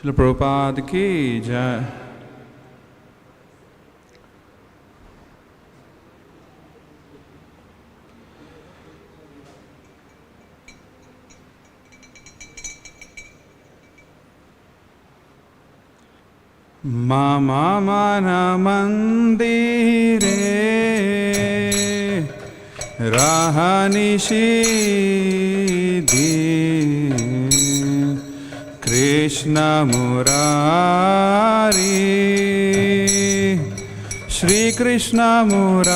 Srila Prabhupada ki jai. Mama mana mandire rahanishidhi Krishna Murari Shri Krishna Murari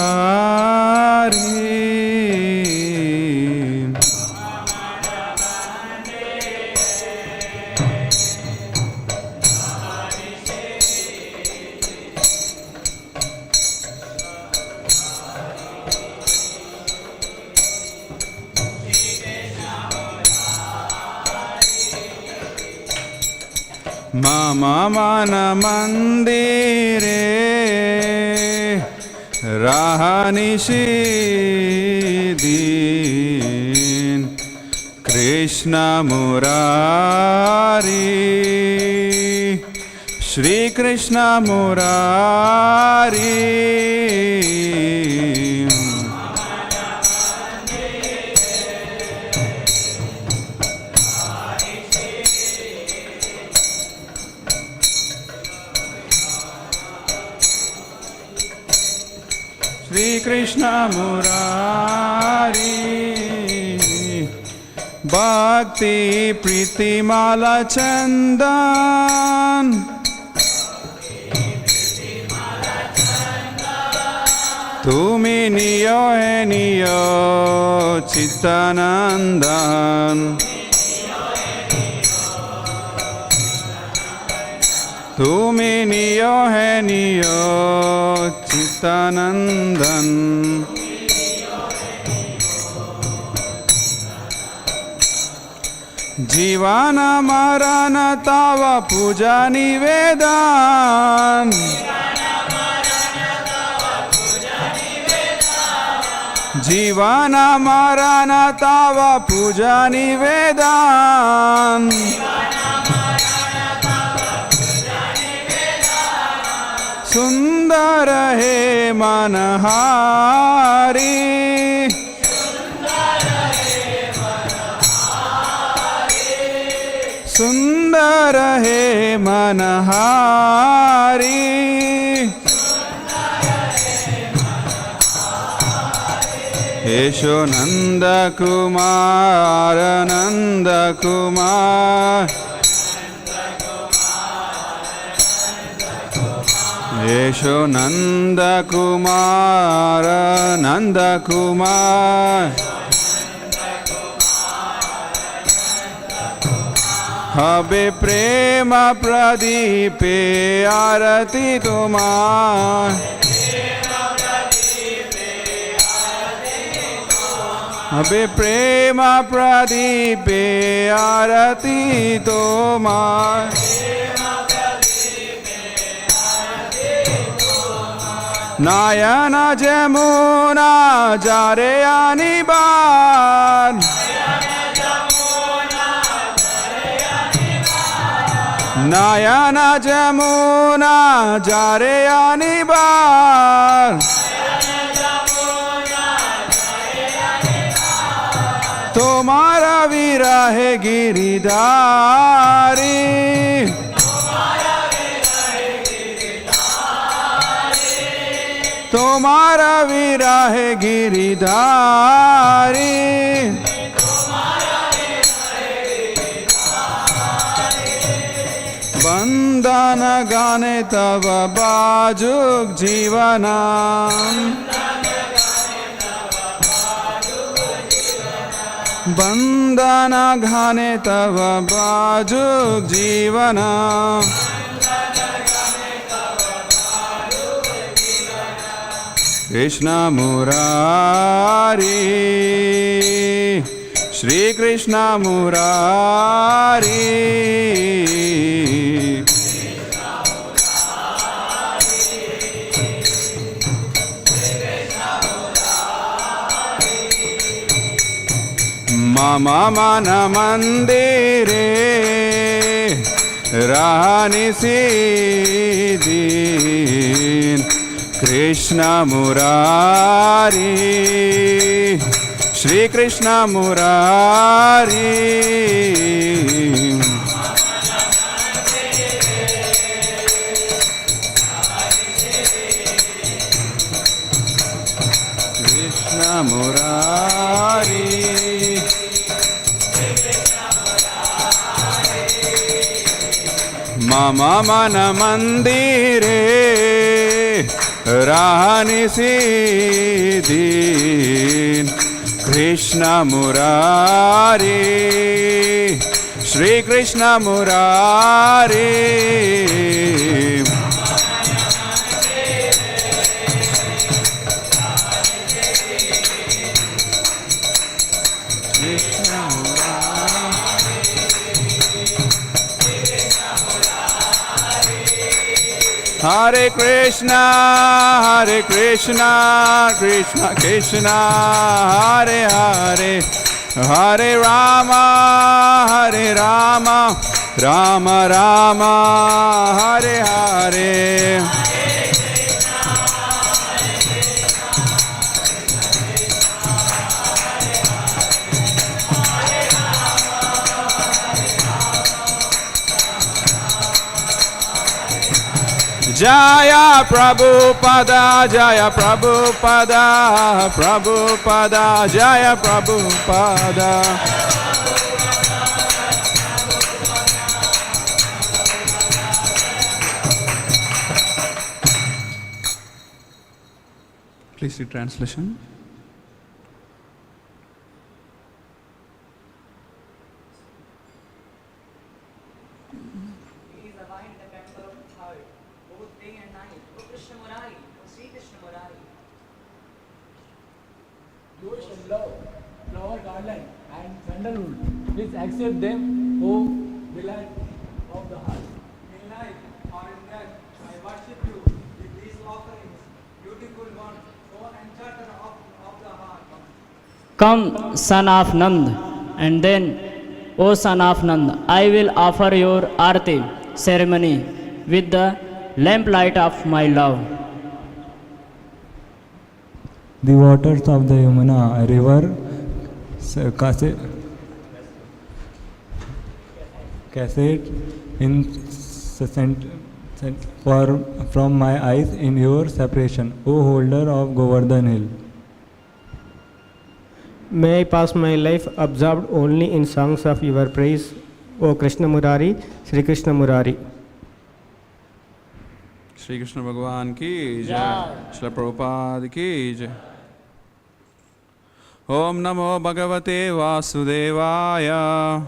Mama mana mandire rahanishidin Krishna Murari Shri Krishna Murari Shri Krishna Murari Bhakti Priti Mala Chandan Tumi Niyo Hai Niyo Chittanandan Tumi Niyo Hai Niyo Chittanandan Jivana Marana Tava Puja Nivedan Jivana Marana Tava Puja Nivedan Sundar hai manahari Sundar hai manahari Esho Nanda Kumar Nanda Kumar Esho Nanda Kumar Nanda Kumar Habe prema pradipe arati tumar Habe prema pradipe arati tumar Nayana Jamuna Jare Aniban Nayana Jamuna Jare Aniban Tomara virahe giridhari Tomara virahe giridhari Bandana gane tava bajuk jivanam Bandana gane tava bajuk jivanam Krishna Murari Shri Krishna Murari Mama mana mandire Ranisi Din Krishna Murari Shri Krishna Murari Krishna Murari Mama Mana Mandire Ranisi Din Krishna Murari Shri Krishna Murari Hare Krishna, Krishna Krishna, Hare Hare, Hare Rama, Rama Rama, Hare Hare. Jaya Prabhupada, Jaya Prabhupada, Prabhupada, Jaya Prabhupada. Please see translation. Please accept them, O beloved of the heart. In life or in death, I worship you with these offerings, beautiful one, O enchanter of the heart. Come, son of Nand, and then, O son of Nand, I will offer your arti ceremony with the lamplight of my love. The waters of the Yamuna river cascade incessant from my eyes in your separation, O holder of Govardhan hill. May I pass my life absorbed only in songs of your praise, O Krishna Murari, Sri Krishna Murari. Shri Krishna Bhagavan ki jai, Shri Prabhupada ki jai. Om Namo Bhagavate Vasudevaya.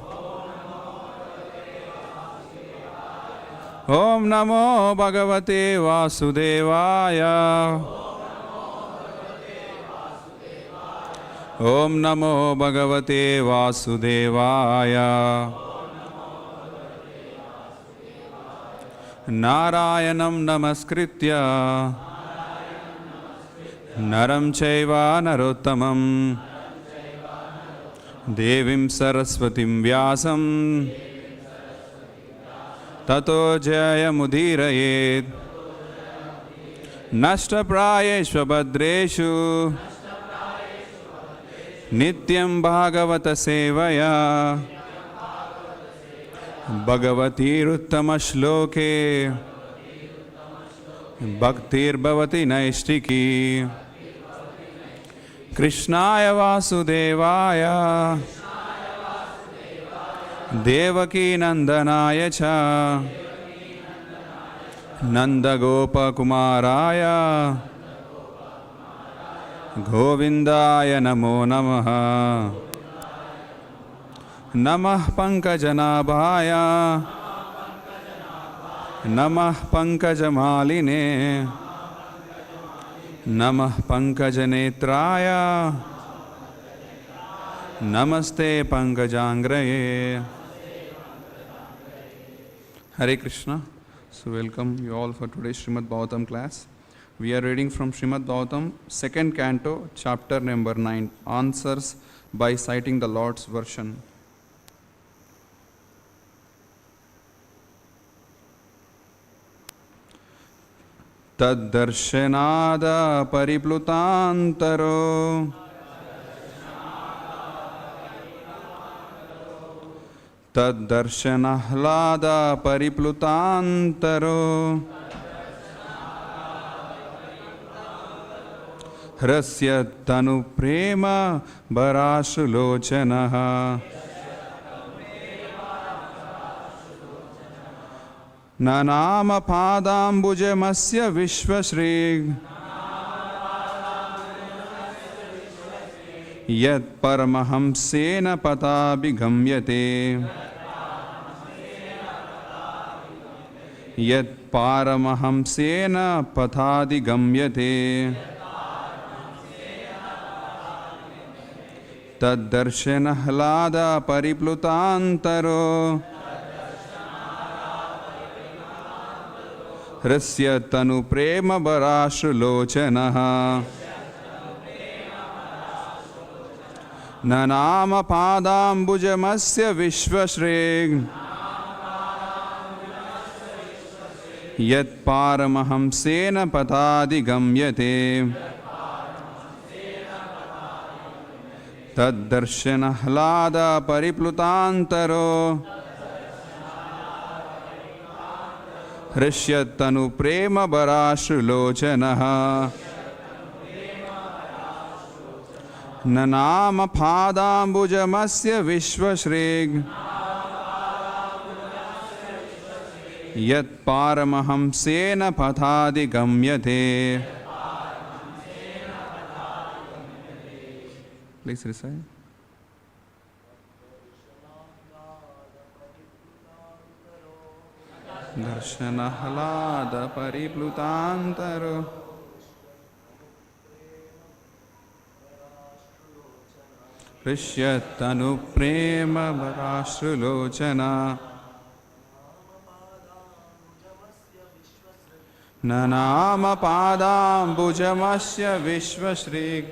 Om Namo Bhagavate Vasudevaya. Om Namo Bhagavate Vasudevaya. Narayanam Namaskritya Naram Chaiva Narottamam Devim Saraswatim Vyasam Tato Jayamudhirayet Nashtaprayeshva Bhadreshu Nityam Bhagavata Sevaya Bhagavati Uttama Shloke Bhaktir Bhavati Naishtiki Krishnaya Vasudevaya Devaki Nandanaya Cha Nanda Gopa Kumaraya Govindaya Namo Namaha Namah Pankajanabhaya Namah Pankajamaline Namah Pankajanetraya Namaste Pankajangraye. Hare Krishna. So welcome you all for today's Śrīmad-Bhāgavatam class. We are reading from Śrīmad-Bhāgavatam, 2nd canto, chapter number 9, answers by citing the Lord's version. Taddarshana pariplutantaro Taddarshanahlada pariplutantaro Hrasya tanu prema barashulochanaha Nanama padambujamasya vishvashrig Yat paramahamsena patabhigamyate Yat paramahamsena pathadigamyate Taddarshanahlada pariplutantaro Hrasya tanu prema barashulochanaha Nanama padambujamasya vishvashrig Yat paramahamsena pathadigamyate Taddarshanahlada pariplutantaro Hrishyatanu prema barashulochanaha Nanama padambujamasya vishvashrig Yat paramahamsena pathadigamyate. Please recite. Darshanahlada pariplutantaro Prishyatanu prema barashulochana Nanama padambujamasya vishvashrig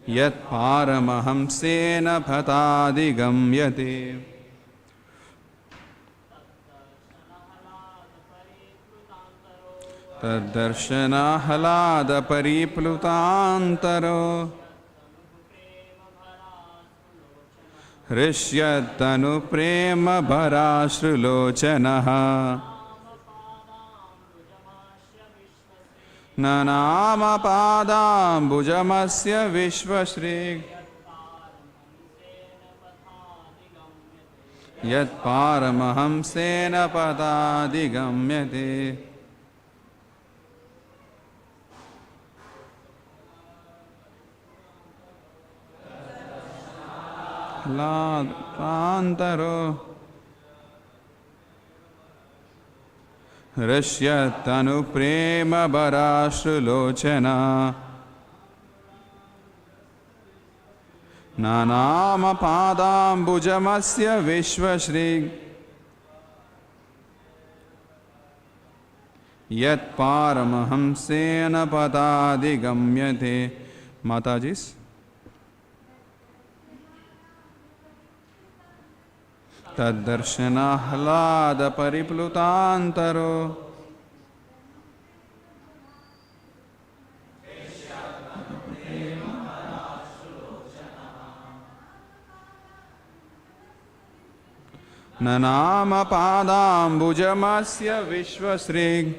Yat paramahamsena pathadigamyate. Taddarshanahlada pariplutantaro Hrishyatanu prema barashulochanaha Nanama padambujamasya vishvashrig Yat paramahamsena pathadigamyate. Antaro Hrishyatanu prema barashulochana Nanama padambujamasya vishvashrig Yat paramahamsena pathadigamyate. Matajis. Taddarshanahlada pariplutantaro Nanama padambujamasya vishvashrig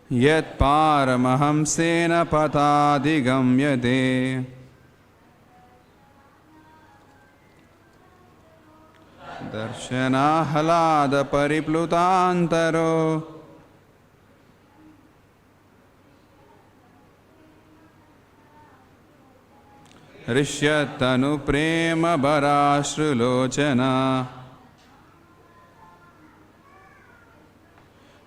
Yat paramahamsena pathadigamyate. Darshanahlada pariplutantaro Hrishyatanu prema barashulochana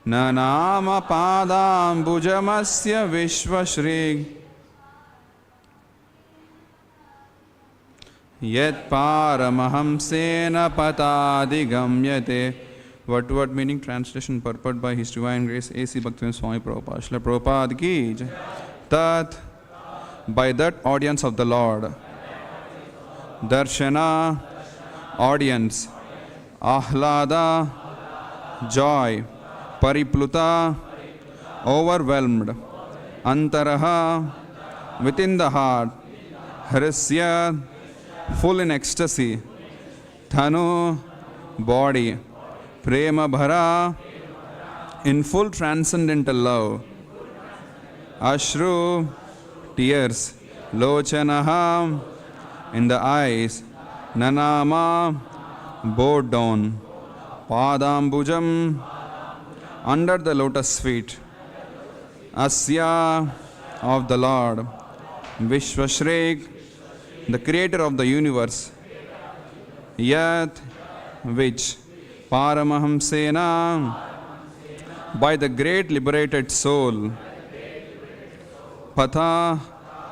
Nanama padambujamasya vishvashrig Yat paramahamsena pathadigamyate. What meaning, translation, purport by His Divine Grace A.C. Bhaktivinoda Swami Prabhupada. Shri Prabhupada ki jai. Tat, by that audience of the Lord, darshana, audience, Ahlada, joy. Paripluta, overwhelmed. Antaraha, within the heart. Hrisya, full in ecstasy. Thanu, body. Prema bhara, in full transcendental love. Ashru, tears. Lochanaha, in the eyes. Nanama, bowed down. Padambujam, under the lotus feet. Asya, of the Lord. Vishwashrik, the creator of the universe. Yat, which. Paramahamsena, by the great liberated soul. Patha,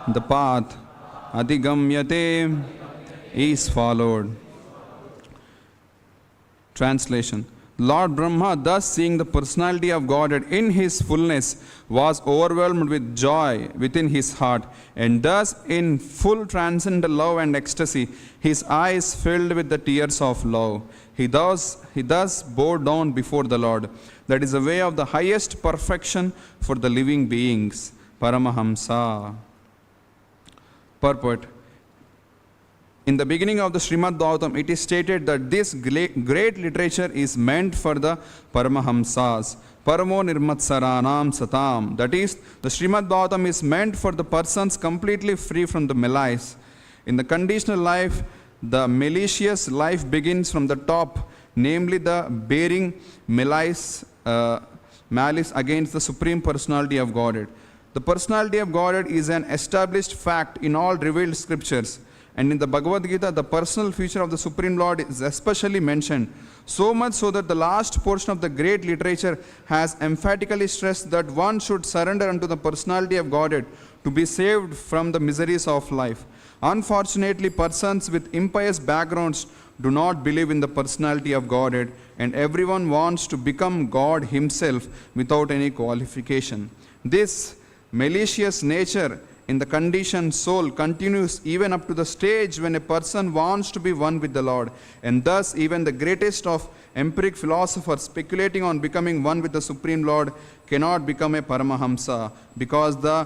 the path. Adigamyate, is followed. Translation. Lord Brahma, thus seeing the personality of Godhead in his fullness, was overwhelmed with joy within his heart, and thus in full transcendental love and ecstasy, his eyes filled with the tears of love. He thus bowed down before the Lord. That is the way of the highest perfection for the living beings. Paramahamsa. Purport. In the beginning of the Śrīmad-Bhāgavatam, it is stated that this great literature is meant for the Paramahamsas. Paramo nirmatsaranam satam. That is, the Śrīmad-Bhāgavatam is meant for the persons completely free from the malice. In the conditional life, the malicious life begins from the top, namely the bearing malice against the Supreme Personality of Godhead. The Personality of Godhead is an established fact in all revealed scriptures. And in the Bhagavad Gita, the personal feature of the Supreme Lord is especially mentioned, so much so that the last portion of the great literature has emphatically stressed that one should surrender unto the personality of Godhead to be saved from the miseries of life. Unfortunately, persons with impious backgrounds do not believe in the personality of Godhead, and everyone wants to become God himself without any qualification. This malicious nature in the conditioned soul continues even up to the stage when a person wants to be one with the Lord. And thus, even the greatest of empiric philosophers speculating on becoming one with the Supreme Lord cannot become a Paramahamsa because the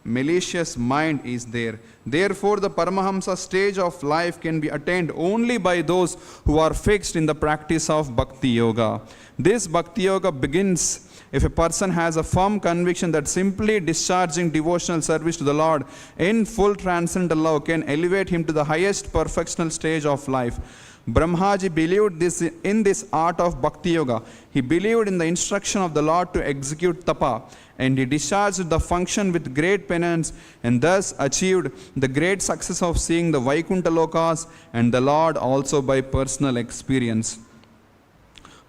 malicious mind is there. Therefore, the Paramahamsa stage of life can be attained only by those who are fixed in the practice of Bhakti Yoga. This Bhakti Yoga begins if a person has a firm conviction that simply discharging devotional service to the Lord in full transcendental love can elevate him to the highest perfectional stage of life. Brahmaji believed this in this art of Bhakti Yoga. He believed in the instruction of the Lord to execute tapa, and he discharged the function with great penance and thus achieved the great success of seeing the Vaikuntha Lokas and the Lord also by personal experience.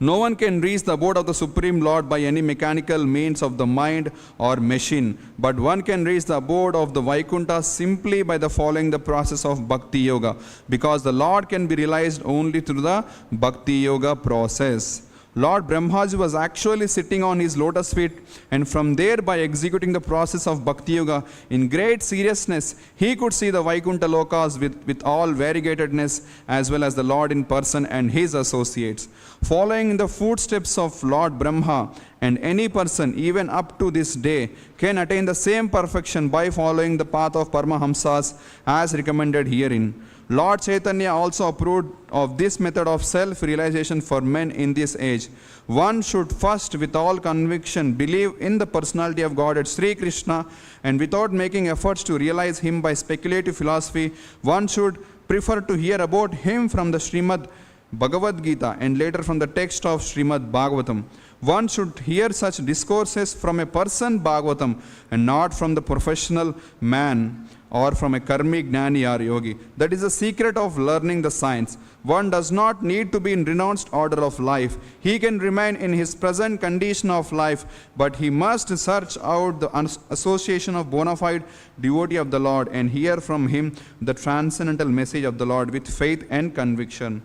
No one can reach the abode of the Supreme Lord by any mechanical means of the mind or machine, but one can reach the abode of the Vaikuntha simply by the following the process of Bhakti Yoga, because the Lord can be realized only through the Bhakti Yoga process. Lord Brahmaji was actually sitting on his lotus feet, and from there, by executing the process of Bhakti Yoga in great seriousness, he could see the Vaikuntha Lokas with all variegatedness, as well as the Lord in person and his associates. Following in the footsteps of Lord Brahma, and any person, even up to this day, can attain the same perfection by following the path of Paramahamsas as recommended herein. Lord Chaitanya also approved of this method of self-realization for men in this age. One should first, with all conviction, believe in the personality of Godhead, Sri Krishna, and without making efforts to realize him by speculative philosophy, one should prefer to hear about him from the Śrīmad-Bhāgavatam and later from the text of Śrīmad-Bhāgavatam. One should hear such discourses from a person Bhagavatam and not from the professional man or from a karmic gnani or yogi. That is the secret of learning the science. One does not need to be in renounced order of life. He can remain in his present condition of life, but he must search out the association of bona fide devotee of the Lord and hear from him the transcendental message of the Lord with faith and conviction.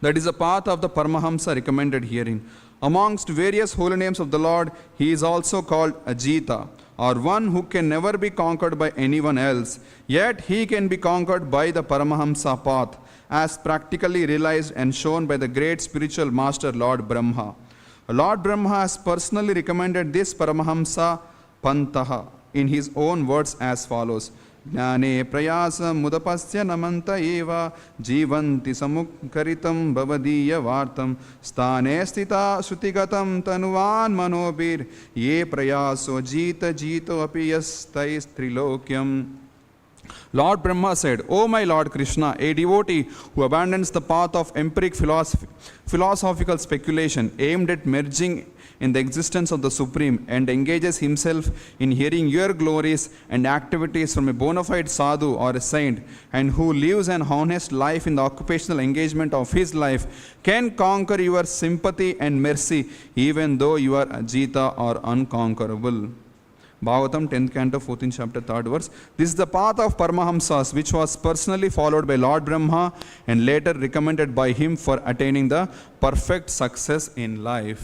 That is the path of the Paramahamsa recommended herein. Amongst various holy names of the Lord, he is also called Ajita, or one who can never be conquered by anyone else, yet he can be conquered by the Paramahamsa path. as practically realized and shown by the great spiritual master Lord Brahma. Lord Brahma has personally recommended this Paramahamsa Pantaha in his own words as follows. Jnane prayasam mudapasya namanta eva jivanti samukkaritam bhavadiya vartam stane stita sutigatam tanuvan manobir ye prayaso jita jito apiyas tais trilokyam. Lord Brahma said, O my Lord Krishna, a devotee who abandons the path of empiric philosophical speculation aimed at merging in the existence of the Supreme and engages himself in hearing your glories and activities from a bona fide sadhu or a saint, and who lives an honest life in the occupational engagement of his life, can conquer your sympathy and mercy even though you are ajita or unconquerable. Bhagavatam 10th canto 14th chapter 3rd verse. This is the path of Paramahamsas, which was personally followed by Lord Brahma and later recommended by him for attaining the perfect success in life.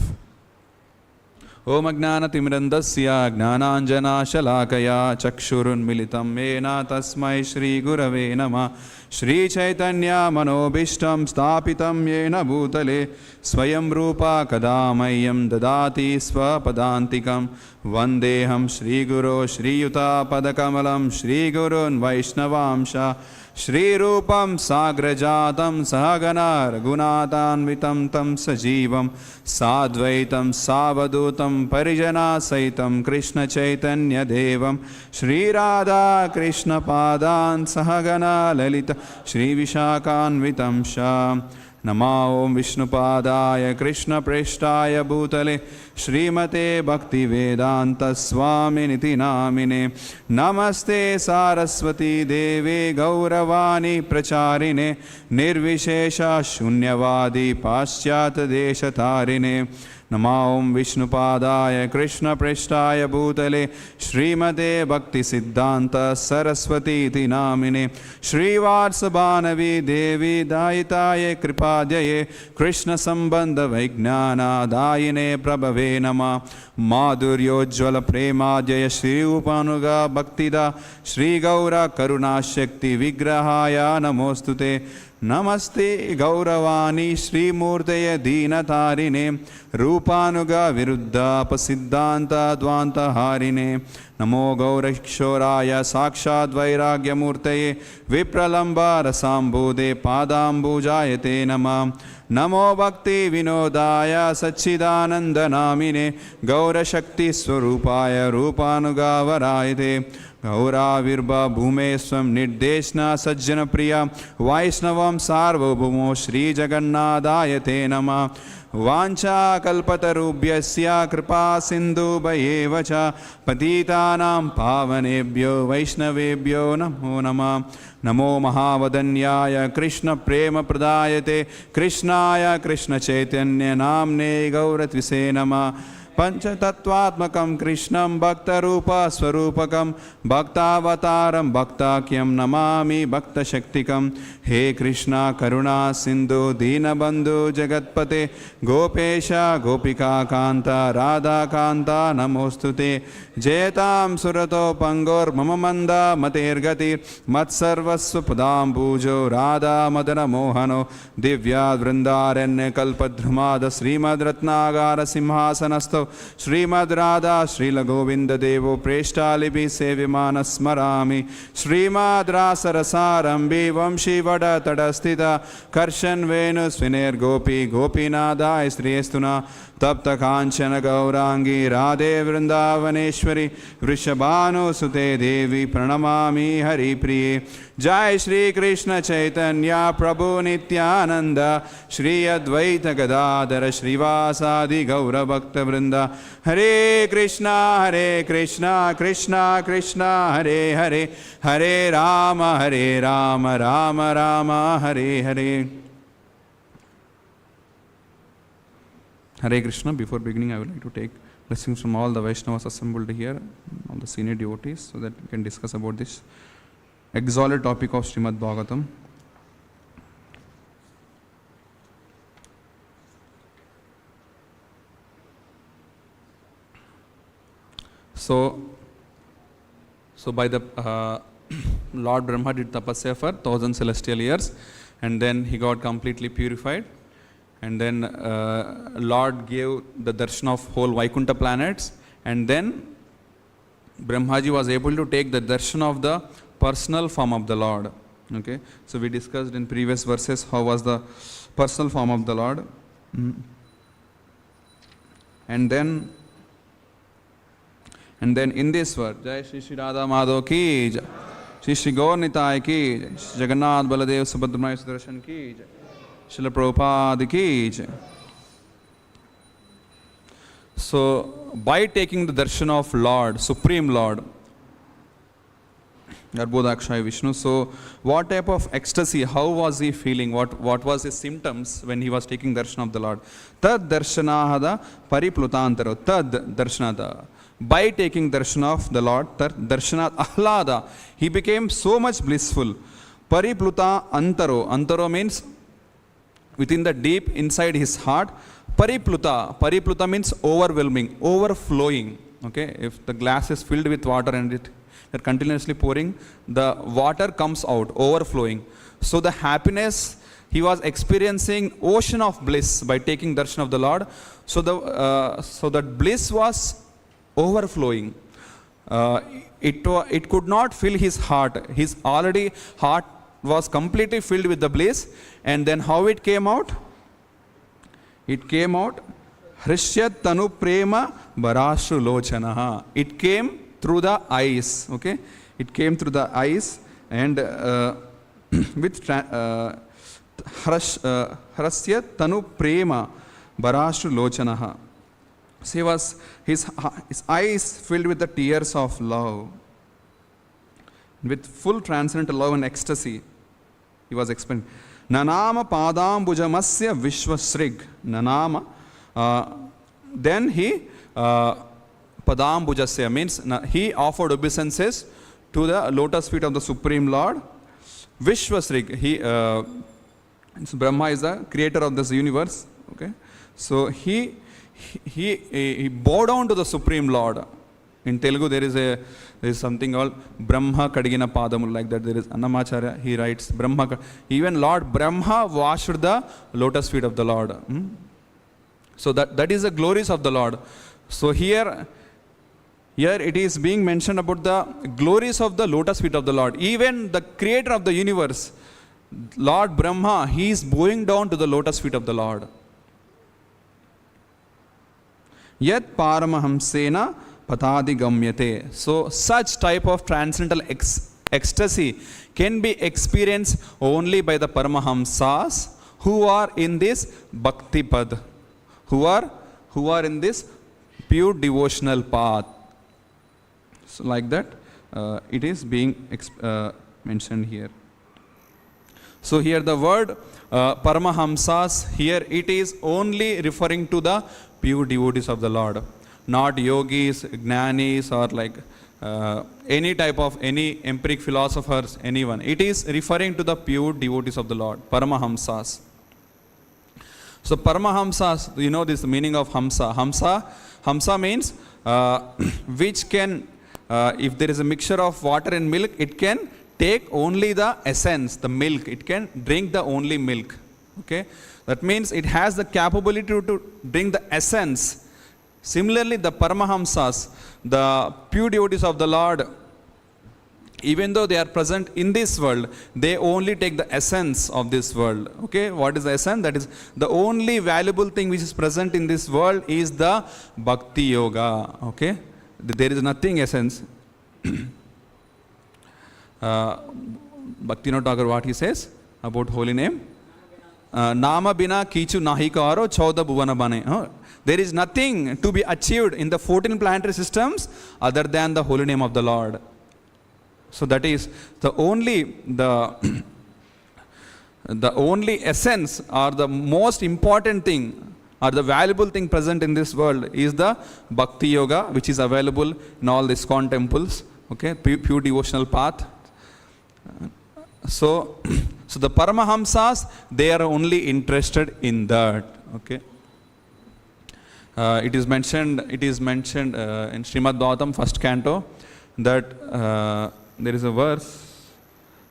Om Ajnana Timirandasya Jnananjana Shalakaya Chakshurun Militam Mena Tasmai Shri Gurave Nama Shri Chaitanya Manobishtam Stapitam Yena Bhutale Swayam Rupa Kadamayam Dadati Swapadantikam Vandeham Shri Guru Shri Yuta Padakamalam Shri Gurun Vaishnavamsha Shri Rupam Sagrajatam Sahagana Raghunathanvitam Tam Sajivam Sadvaitam Savadutam Parijana Saitam Krishna Chaitanya Devam Shri Radha Krishna Padan Sahagana Lalita Shri Vishakanvitam Shah Nama Om Vishnupadaya Krishna Preshtaya Bhutale Srimate Bhakti Vedanta Swami Niti Namine Namaste Saraswati Deve Gauravani Pracharine Nirvishesha Shunyavadi Paschyata Deshatarine Nama Om Vishnupadaya Krishna Preshtaya Bhutale Srimate Bhakti Siddhanta Saraswati Iti Namine Shri Varsabhanavi Devi Dayitaye Kripadyaye Krishna Sambandha Vijnana Dayine Prabhave Nama Madhuryojjvala Premadhyaya Shri Upanuga Bhaktida Shri Gaura Karuna Shakti Vigrahaya Namostute Namaste Gauravani Shri Murtaya Dinatarine Rupanuga Viruddha Pasiddhanta Dvanta Harine Namo Gaurakshoraya Sakshad Vairagya Murtaye Vipralamba Rasambude Padambujayate Nama Namo Bhakti Vinodaya Sachidananda Namine Gaura Shakti Swarupaya Rupanuga Varayate Gaura Virba Bhume Swam Nirdeshna Sajjana Priya Vaishnavam Sarvabhumo Shri Jagannadayate Nama Vancha Kalpatarubhyasya Kripa Sindhu Bhayevacha Patitanam Pavanebhyo Vaishnavebhyo Namo Nama Namo Mahavadanyaya Krishna Prema Pradayate Krishnaya Krishna Chaitanya Namne Gauratvise Nama Panchatattvatmakam Krishnam Bhaktarupa Swarupakam Bhaktavataram Bhaktakyam Namami Bhakta Shaktikam He Krishna Karuna Sindhu Dinabandhu Jagatpate Gopesha Gopika Kanta Radha Kanta Namostute Jetam Surato Pangor Mamamanda Matergatir Matsarvasva Padambujo Radha Madana Mohano Divya Vrindaranya Kalpadhrumada Srimad Ratnagara Simhasanasto Srimad Radha Srila Govinda Devo Preshtalibi Sevimana Smarami Srimad Rasarasarambi Vamshi Vada Tadastita Karshan Venus Viner Gopi Gopinada Istriyestuna Tapta Kanchana Gaurangi Radhe Vrindavaneshwari Vrishabhanu Sute Devi Pranamami Hari Priye Jai Shri Krishna Chaitanya Prabhu Nityananda Shri Advaita Gadadhara Shrivasadi Gaura Bhakta Vrinda Hare Krishna Krishna Krishna Hare Hare Hare Rama Rama Rama Hare Hare. Hare Krishna. Before beginning, I would like to take blessings from all the Vaishnavas assembled here, all the senior devotees, so that we can discuss about this exalted topic of Śrīmad-Bhāgavatam. So by the Lord Brahma did tapasya for 1000 celestial years, and then he got completely purified. And then Lord gave the darshan of whole Vaikuntha planets, and then Brahmaji was able to take the darshan of the personal form of the Lord. Okay, so we discussed in previous verses how was the personal form of the Lord. And then in this word, Jai Shri Shri Radha Madhav ki Jai, Shri Shri Gaur Nitai ki Jai, Shri Jagannath Baladev Subhadra Sudarshan ki Jai, Srila Prabhupada ki Jai. So, by taking the darshan of Lord, Supreme Lord, Garbhodakshaya Vishnu, so what type of ecstasy, how was he feeling, what was his symptoms when he was taking darshan of the Lord? Tad darshanahada pariplutantaro, tad darshanada. By taking darshan of the Lord, tad darshanat ahlada, he became so much blissful. Paripluta antaro, antaro means within the deep inside his heart. Paripluta means overwhelming, overflowing. Okay, if the glass is filled with water and they're continuously pouring, the water comes out, overflowing. So the happiness, he was experiencing ocean of bliss by taking darshan of the Lord. So that bliss was overflowing. It could not fill his heart. His already heart was completely filled with the bliss. And then how it came out? It came out, Hrishyat Tanu Prema Barashu Lochanaha. It came through the eyes. Okay, it came through the eyes, and with Hrishyat Tanu Prema Barashu Lochanaha. So his eyes filled with the tears of love, with full transcendental love and ecstasy. He was explaining. Nanama Padambujamasya Vishwasrig. Nanama. Then he Padambujasya means he offered obeisances to the lotus feet of the Supreme Lord. Vishwasrig. Brahma is the creator of this universe. Okay, so he bowed down to the Supreme Lord. In Telugu there is something called Brahma Kadigina Padamul, like that. There is Annamacharya, he writes Brahma. Even Lord Brahma washed the lotus feet of the Lord. So that is the glories of the Lord. So here it is being mentioned about the glories of the lotus feet of the Lord. Even the creator of the universe, Lord Brahma, he is bowing down to the lotus feet of the Lord. Yat Paramahamsena Patadi Gamyate. So such type of transcendental ecstasy can be experienced only by the Paramahamsas who are in this Bhakti Pad, who are in this pure devotional path. So like that, it is being mentioned here. So here the word Paramahamsas, here it is only referring to the pure devotees of the Lord. Not yogis, jnanis, or like any type of any empiric philosophers, anyone. It is referring to the pure devotees of the Lord, Paramahamsas. So Paramahamsas, you know this meaning of Hamsa. Hamsa means which can, if there is a mixture of water and milk, it can take only the essence, the milk. It can drink the only milk. Okay, that means it has the capability to drink the essence. Similarly, the Paramahamsas, the pure devotees of the Lord, even though they are present in this world, they only take the essence of this world. Okay, what is the essence? That is the only valuable thing which is present in this world is the Bhakti Yoga. Okay, there is nothing essence. Bhaktivinoda Thakur, what he says about holy name? Nama bina kichu nahi karo chauda bhuvana bane. There is nothing to be achieved in the 14 planetary systems other than the holy name of the Lord. So that is the only essence, or the most important thing, or the valuable thing present in this world is the Bhakti Yoga, which is available in all the ISKCON temples. Okay, pure devotional path. So the Paramahamsas, they are only interested in that. Okay. It is mentioned in Śrīmad-Bhāgavatam, first canto, that there is a verse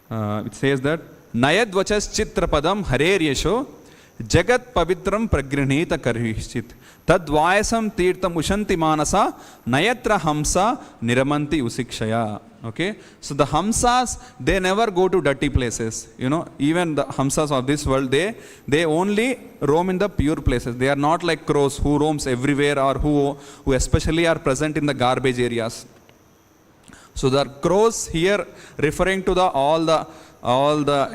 which says that Nayadvachas chitrapadam harer yasho jagat pavitram pragrinhita karhishchit tadvayasam tirtam ushanti manasa nayatra hamsa niramanti usikshaya. Okay, so the hamsas, they never go to dirty places. You know, even the hamsas of this world, they only roam in the pure places. They are not like crows who roams everywhere, or who especially are present in the garbage areas. So the crows here referring to all the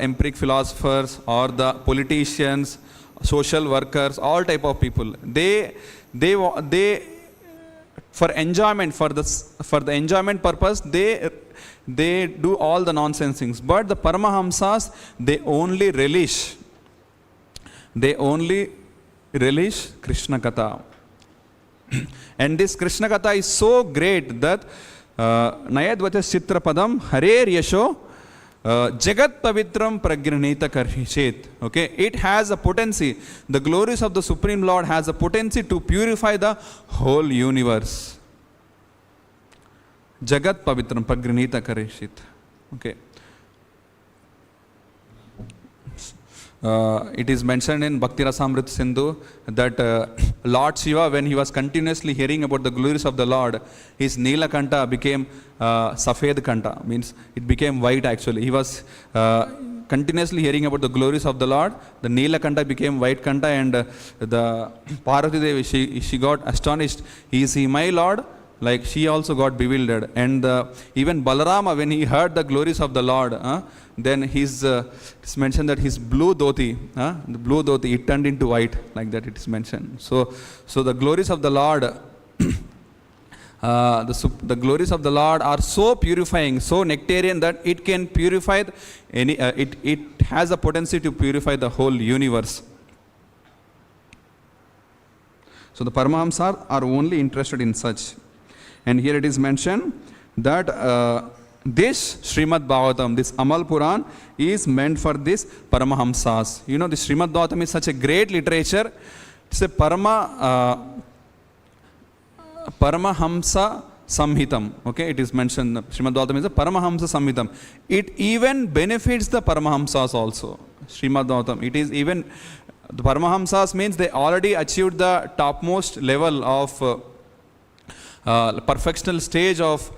empiric philosophers or the politicians, social workers, all type of people. They for enjoyment, for the enjoyment purpose, they do all the nonsense things. But the Paramahamsas, they only relish Krishna Katha. And this Krishna Katha is so great that Nayadvachas Chitrapadam Harer Yasho Jagat Pavitram Pragrinita Karhishet. Okay, it has a potency. The glories of the Supreme Lord has a potency to purify the whole universe. Jagat Pavitram Pragrinita Karhishet. Okay. It is mentioned in Bhakti Rasamrita Sindhu that Lord Shiva, when he was continuously hearing about the glories of the Lord, his Neelakanta became Safed Kanta, means it became white actually. He was continuously hearing about the glories of the Lord. The Neelakanta became white Kanta, and the Parvati Devi, she got astonished. Is he my Lord? Like she also got bewildered. And even Balarama, when he heard the glories of the Lord, then it's mentioned that his blue dhoti, the blue dhoti, it turned into white, like that it is mentioned. So the glories of the Lord, the glories of the Lord are so purifying, so nectarian, that it can purify it has a potency to purify the whole universe. So the Paramahamsas are only interested in such. And here it is mentioned that this Śrīmad-Bhāgavatam, this Amal Puran, is meant for this Paramahamsas. You know, the Śrīmad-Bhāgavatam is such a great literature. It's a Paramahamsa Samhitam. Okay, it is mentioned, Śrīmad-Bhāgavatam is a Paramahamsa Samhitam. It even benefits the Paramahamsas also. Śrīmad-Bhāgavatam, it is even, the Paramahamsas means they already achieved the topmost level of perfectional stage of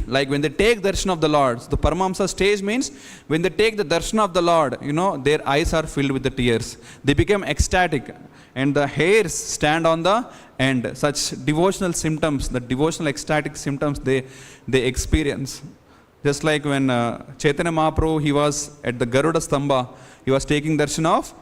like when they take darshan of the Lord. The Paramahamsa stage means when they take the darshan of the Lord, you know, their eyes are filled with the tears. They become ecstatic and the hairs stand on the end. Such devotional symptoms, the devotional ecstatic symptoms they experience. Just like when Chaitanya Mahaprabhu, he was at the Garuda Stamba, he was taking darshan of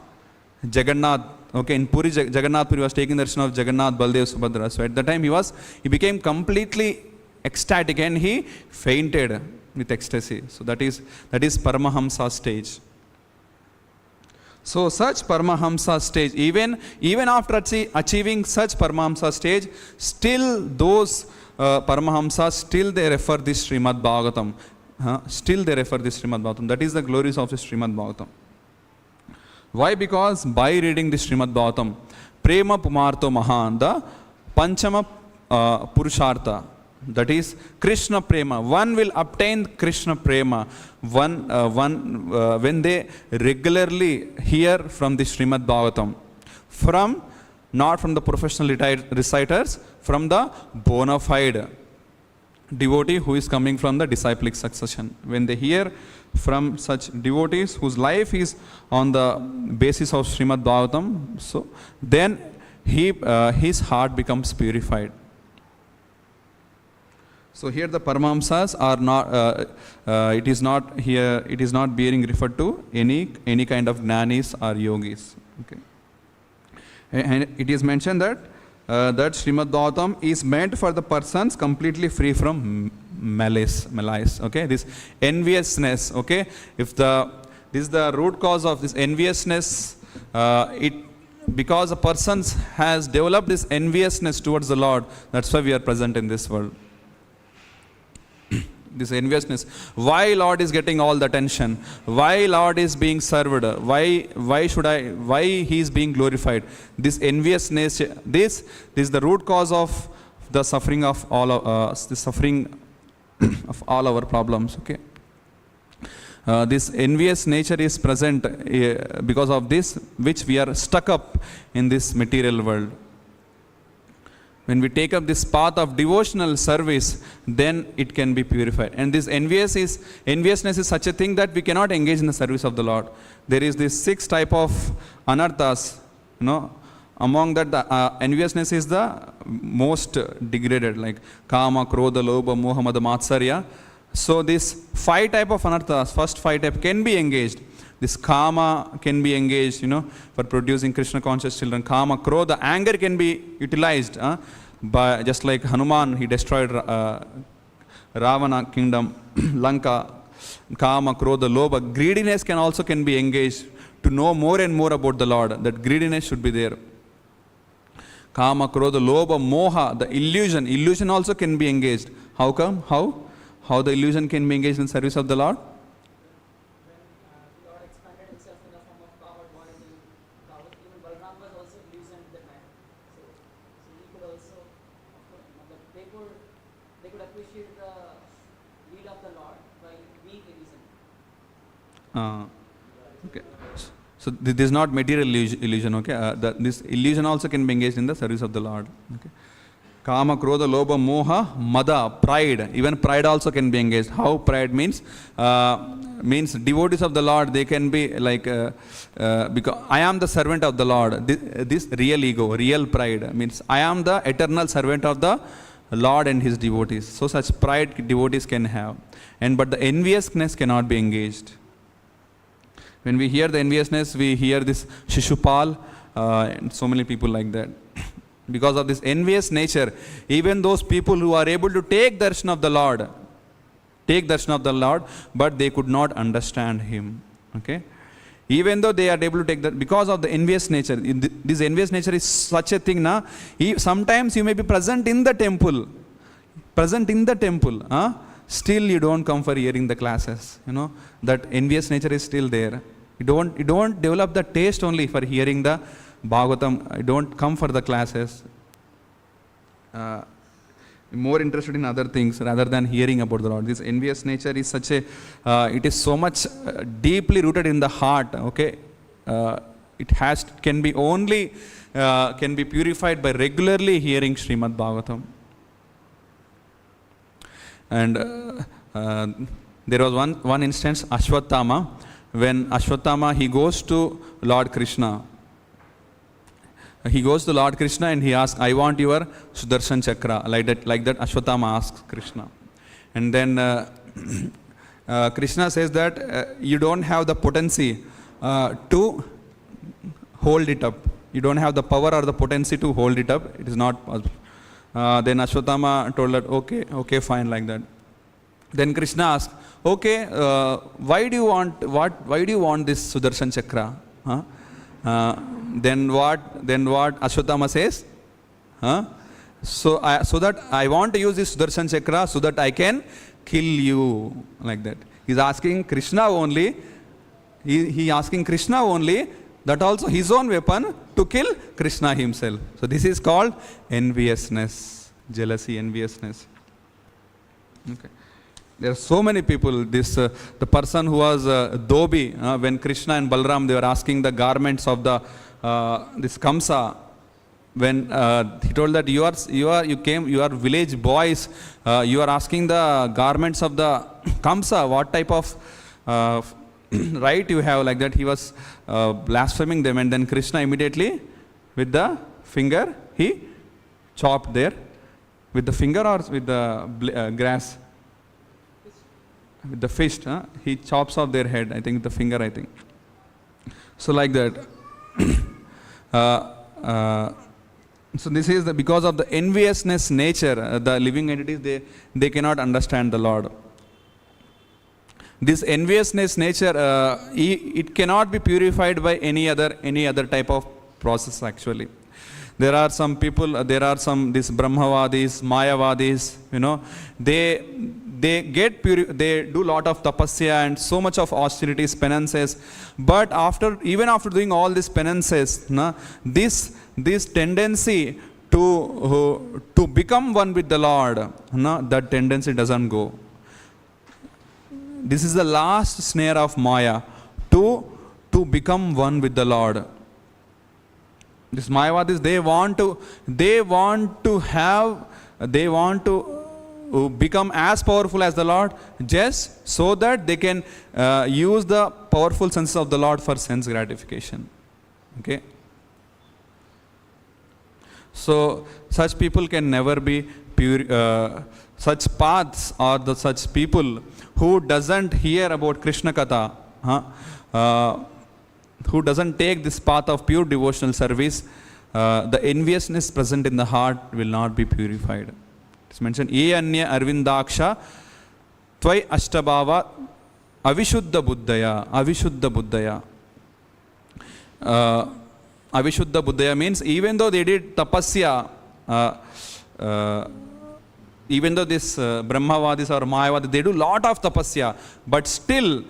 Jagannath. Okay, in Puri, Jagannath Puri was taking darshan of Jagannath, Baldev, Subhadra. So at the time he became completely ecstatic and he fainted with ecstasy. So that is Paramahamsa stage. So such Paramahamsa stage, even after achieving such Paramahamsa stage, still those Paramahamsas, still they refer this Śrīmad-Bhāgavatam. Still they refer this Śrīmad-Bhāgavatam. That is the glories of the Śrīmad-Bhāgavatam. Why? Because by reading the Śrīmad-Bhāgavatam, Prema Pumarto Mahan, the Panchama Purushartha, that is Krishna Prema. One will obtain Krishna Prema when they regularly hear from the Śrīmad-Bhāgavatam. Not from the professional reciters, from the bona fide devotee who is coming from the disciplic succession. When they hear from such devotees whose life is on the basis of Śrīmad-Bhāgavatam, so then his heart becomes purified. So here the Paramahamsas are not, it is not being referred to any kind of jnanis or yogis. Okay. And it is mentioned that Śrīmad-Bhāgavatam is meant for the persons completely free from malice. Okay, this enviousness. Okay, this is the root cause of this enviousness. Because a person has developed this enviousness towards the Lord, that's why we are present in this world. This enviousness. Why Lord is getting all the attention? Why Lord is being served? Why He is being glorified? This enviousness. This is the root cause of the suffering of all of our problems. Okay. this envious nature is present because of this, which we are stuck up in this material world. When we take up this path of devotional service, then it can be purified. And this enviousness is such a thing that we cannot engage in the service of the Lord. There is this 6 type of anarthas, among that the enviousness is the most degraded, like kama, krodha, lobha, moha, mada, matsarya. So this 5 type of anarthas, first 5 type can be engaged. This kama can be engaged, for producing Krishna conscious children. Kama, krodha, anger can be utilized. By just like Hanuman, he destroyed Ravana kingdom, Lanka. Kama, krodha, lobha. Greediness can be engaged to know more and more about the Lord. That greediness should be there. Kama, krodha, lobha, moha, the illusion also can be engaged. How come? How the illusion can be engaged in service of the Lord? Lord expanded himself in the form of coward body. Even Balaram was also illusioned at that time. So he could also, they could appreciate the lead of the Lord by being illusion. Okay. So this is not material illusion. Okay. This illusion also can be engaged in the service of the Lord. Okay. Kama, krodha, lobha, moha, mada, pride. Even pride also can be engaged. How pride means? Means devotees of the Lord, they can be like, because I am the servant of the Lord. This real ego, real pride means I am the eternal servant of the Lord and his devotees. So such pride devotees can have. But the enviousness cannot be engaged. When we hear the enviousness, we hear this Shishupal and so many people like that. Because of this envious nature, even those people who are able to take darshan of the Lord, but they could not understand him. Okay? Even though they are able to take that, because of the envious nature, this envious nature is such a thing, sometimes you may be present in the temple, still you don't come for hearing the classes. That envious nature is still there. You don't develop the taste only for hearing the Bhagavatam. Don't come for the classes. More interested in other things rather than hearing about the Lord. This envious nature is such a, it is so much deeply rooted in the heart. Okay, can be purified by regularly hearing Śrīmad-Bhāgavatam. And there was one instance, Ashwatthama, when Ashwatthama he goes to Lord Krishna. He goes to Lord Krishna and he asks, I want your Sudarshan Chakra. Like that Ashwatthama asks Krishna. And then Krishna says that you don't have the potency to hold it up. You don't have the power or the potency to hold it up. It is not possible. Then Ashwatthama told that, okay, fine, like that. Then Krishna asked, okay, why do you want this Sudarshan Chakra? Then what Ashwatthama says? So that I want to use this Sudarshan Chakra so that I can kill you, like that. He's asking Krishna only. He asking Krishna only, that also his own weapon to kill Krishna himself. So this is called enviousness, jealousy, enviousness. Okay. There are so many people. The person who was Dhobi, when Krishna and Balaram, they were asking the garments of this Kamsa. When he told that you are village boys, you are asking the garments of the Kamsa. What type of right you have? Like that, he was blaspheming them, and then Krishna immediately with the finger he chopped there. With the finger or with the grass? With the fist, he chops off their head. I think the finger. I think so, like that. So this is because of the enviousness nature, the living entities they cannot understand the Lord. This enviousness nature, it cannot be purified by any other type of process. Actually, there are some people. There are some these Brahmavadis, Mayavadis. They do lot of tapasya and so much of austerities, penances. But even after doing all these penances, this tendency to become one with the Lord, that tendency doesn't go. this is the last snare of Maya, to become one with the Lord. This Mayavadis, they want to become as powerful as the Lord, just so that they can use the powerful senses of the Lord for sense gratification. Okay. So such people can never be pure. Such paths or such people who doesn't hear about Krishna Katha, who doesn't take this path of pure devotional service, the enviousness present in the heart will not be purified. It's mentioned, Ye anya arvindaksha tvai ashtabhava avishuddha buddhaya. Avishuddha buddhaya means even though they did tapasya, even though this Brahmavadis or Mayavadis, they do lot of tapasya, but still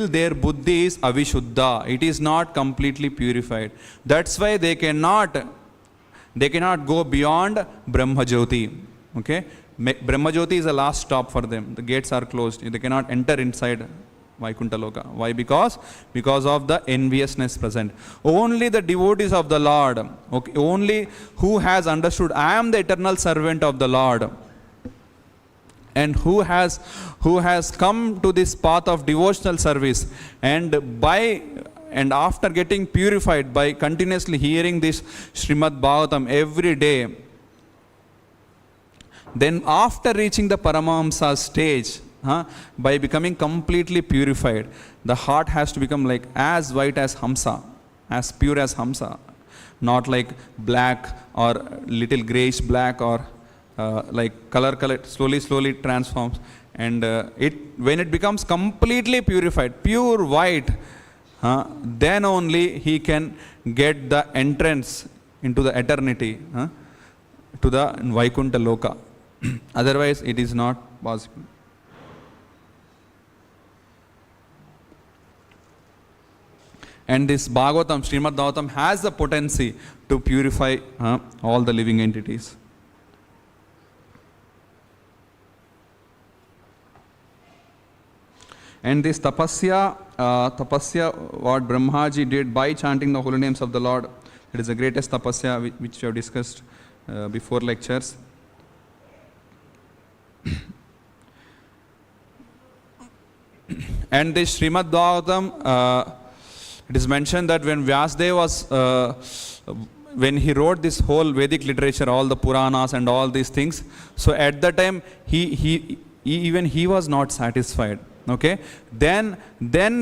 their buddhi is avishuddha. It is not completely purified. That's why they cannot go beyond Brahmajyoti. Okay, Brahmajyoti is the last stop for them. The gates are closed. They cannot enter inside Vaikuntha Loka. Why? Because of the enviousness present. Only the devotees of the Lord, okay, only who has understood, I am the eternal servant of the Lord, and who has come to this path of devotional service, and after getting purified by continuously hearing this Śrīmad-Bhāgavatam every day, then after reaching the Paramahamsa stage, by becoming completely purified, the heart has to become like as white as Hamsa, as pure as Hamsa, not like black or little grayish black or like color slowly transforms, and when it becomes completely purified, pure white, then only he can get the entrance into the eternity, to the Vaikuntha Loka. Otherwise it is not possible. And this Bhagavatam, Śrīmad-Bhāgavatam, has the potency to purify all the living entities. And this tapasya, what Brahmaji did by chanting the holy names of the Lord, it is the greatest tapasya which we have discussed before lectures. And this Śrīmad-Bhāgavatam, it is mentioned that when Vyasadeva was, when he wrote this whole Vedic literature, all the Puranas and all these things, so at that time he was not satisfied. Okay, then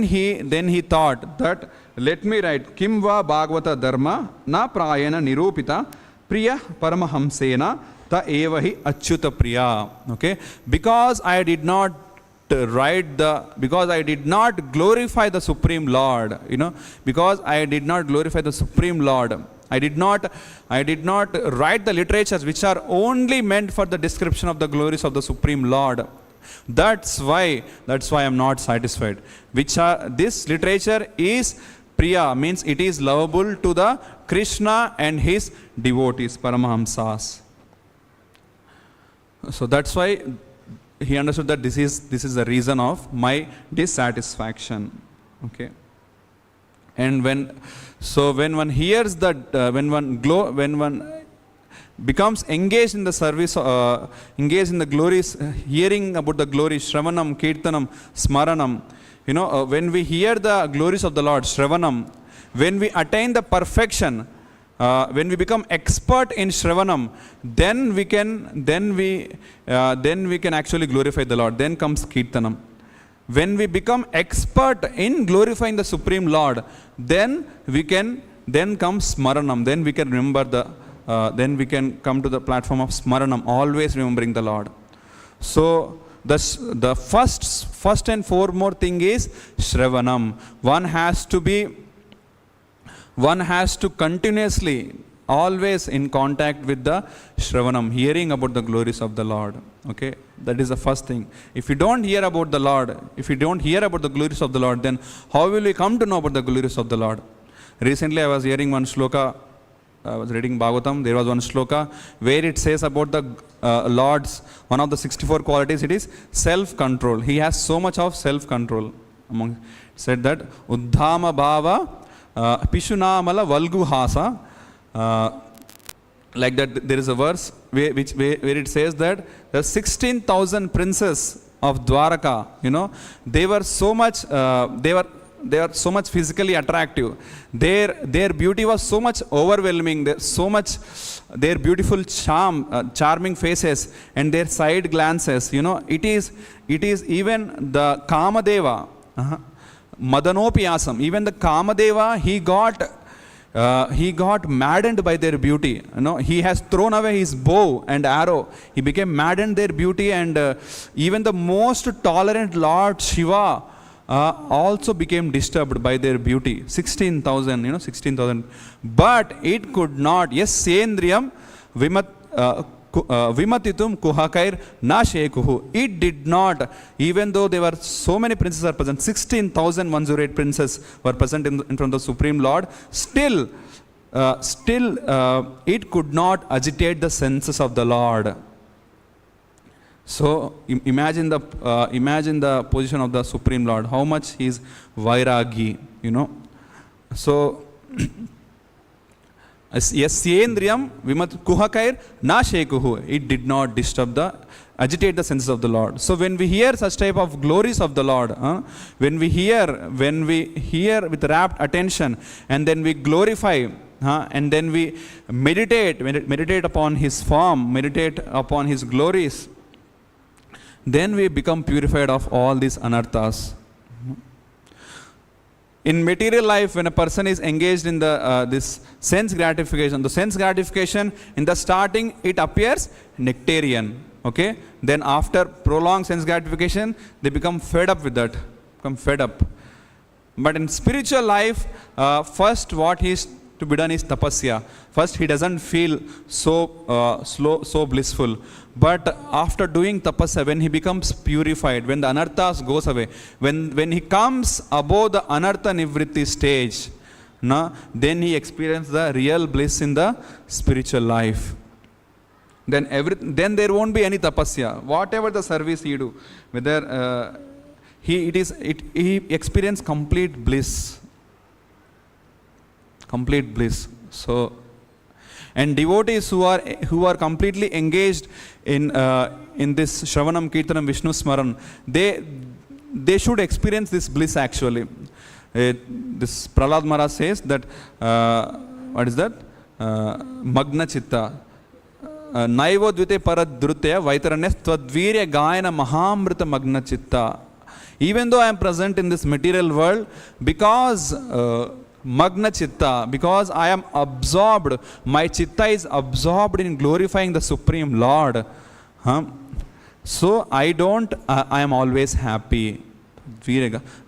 he thought that, let me write Kim va Bhagavata dharma na prayana nirupita Priya paramahamsena ta evahi achyuta Priya. Okay, because I did not glorify the Supreme Lord, because I did not glorify the Supreme Lord, I did not write the literatures which are only meant for the description of the glories of the Supreme Lord. That's why I am not satisfied. This literature is Priya, means it is lovable to the Krishna and his devotees, Paramahamsas. So that's why he understood that this is the reason of my dissatisfaction. Okay. And when one hears that, when one becomes engaged in the service, engaged in the glories, hearing about the glories, Shravanam, Kirtanam, Smaranam, when we hear the glories of the Lord, Shravanam, when we attain the perfection, when we become expert in Shravanam, then we can actually glorify the Lord. Then comes Kirtanam. When we become expert in glorifying the Supreme Lord, then comes Smaranam. Then we can remember then we can come to the platform of Smaranam, always remembering the Lord. So the first and foremost thing is Shravanam. One has to continuously, always in contact with the Shravanam, hearing about the glories of the Lord. Okay, that is the first thing. If you don't hear about the Lord, if you don't hear about the glories of the Lord, then how will we come to know about the glories of the Lord? Recently I was hearing one shloka I was reading Bhagavatam, there was one shloka where it says about the Lord's, one of the 64 qualities, it is self-control. He has so much of self-control. Among said that, Uddhama Bhava, Pishunamala Valgu Hasa. Like that, there is a verse where it says that the 16,000 princes of Dwaraka, they were so much, they are so much physically attractive. Their beauty was so much overwhelming. Their beautiful charming faces and their side glances. It is even the Kamadeva, Madanopiyasam. Even the Kamadeva, he got maddened by their beauty. He has thrown away his bow and arrow. He became maddened their beauty, and even the most tolerant Lord Shiva also became disturbed by their beauty. 16,000, 16,000. But it could not. Yes, Sendriyam Vimatitum Kuhakair Na Shekuhu. It did not, even though there were so many princes are present, 16,108 princes were present in front of the Supreme Lord, still it could not agitate the senses of the Lord. So imagine the position of the Supreme Lord, how much he is vairagi, So yes, Sendriyam Vimat Kuhakair Na Shekuhu. It did not agitate the senses of the Lord. So when we hear such type of glories of the Lord, when we hear with rapt attention, and then we glorify, and then we meditate upon His form, meditate upon His glories, then we become purified of all these anarthas. In material life, when a person is engaged in this sense gratification, the sense gratification in the starting, it appears nectarian. Okay? Then after prolonged sense gratification, they become fed up with that. But in spiritual life, first what is to be done is tapasya. First, he doesn't feel so blissful. But after doing tapasya, when he becomes purified, when the anarthas goes away, when he comes above the anartha nivritti stage, then he experiences the real bliss in the spiritual life. Then there won't be any tapasya. Whatever the service he do, whether he experiences complete bliss. So, and devotees who are completely engaged in this Shravanam, Kirtanam, Vishnu Smaran, they should experience this bliss actually. This Prahlad Maharaj says that, what is that? Magna Chitta. Naivo dvite paradhrutya vaitaranya tvadvirya gayana mahamrita magna chitta. Even though I am present in this material world, because Magna Chitta, because I am absorbed, my Chitta is absorbed in glorifying the Supreme Lord. So I am always happy.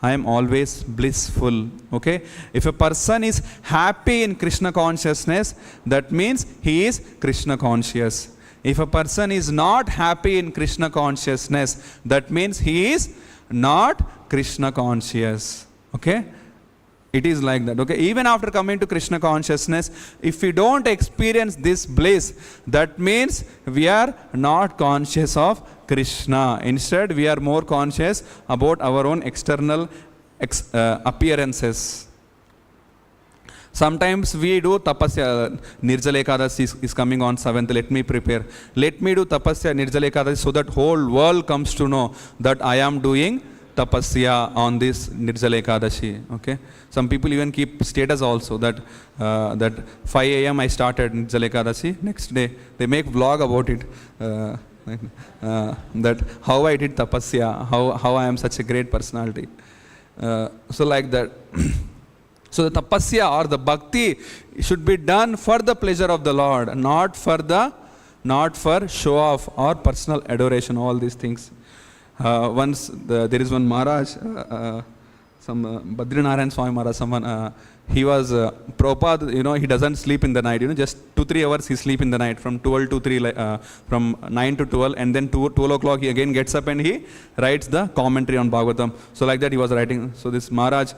I am always blissful. Okay? If a person is happy in Krishna consciousness, that means he is Krishna conscious. If a person is not happy in Krishna consciousness, that means he is not Krishna conscious. Okay? It is like that. Okay? Even after coming to Krishna consciousness, if we don't experience this bliss, that means we are not conscious of Krishna. Instead, we are more conscious about our own external appearances. Sometimes we do tapasya. Nirjala Ekadasi is coming on 7th. Let me prepare. Let me do tapasya Nirjala Ekadasi so that whole world comes to know that I am doing tapasya on this Nirjala Ekadashi. Okay? Some people even keep status also that 5 a.m. I started Nirjala Ekadashi. Next day they make vlog about it. That how I did tapasya, how I am such a great personality. So like that. So the tapasya or the bhakti should be done for the pleasure of the Lord, not for show off or personal adoration, all these things. Once there is one Maharaj, some Badrinarayan Swami Maharaj, someone, he was Prabhupada, he doesn't sleep in the night, just 2-3 hours he sleep in the night from 12 to 3, from 9 to 12, and then 12 o'clock he again gets up and he writes the commentary on Bhagavatam. So like that he was writing. So this Maharaj,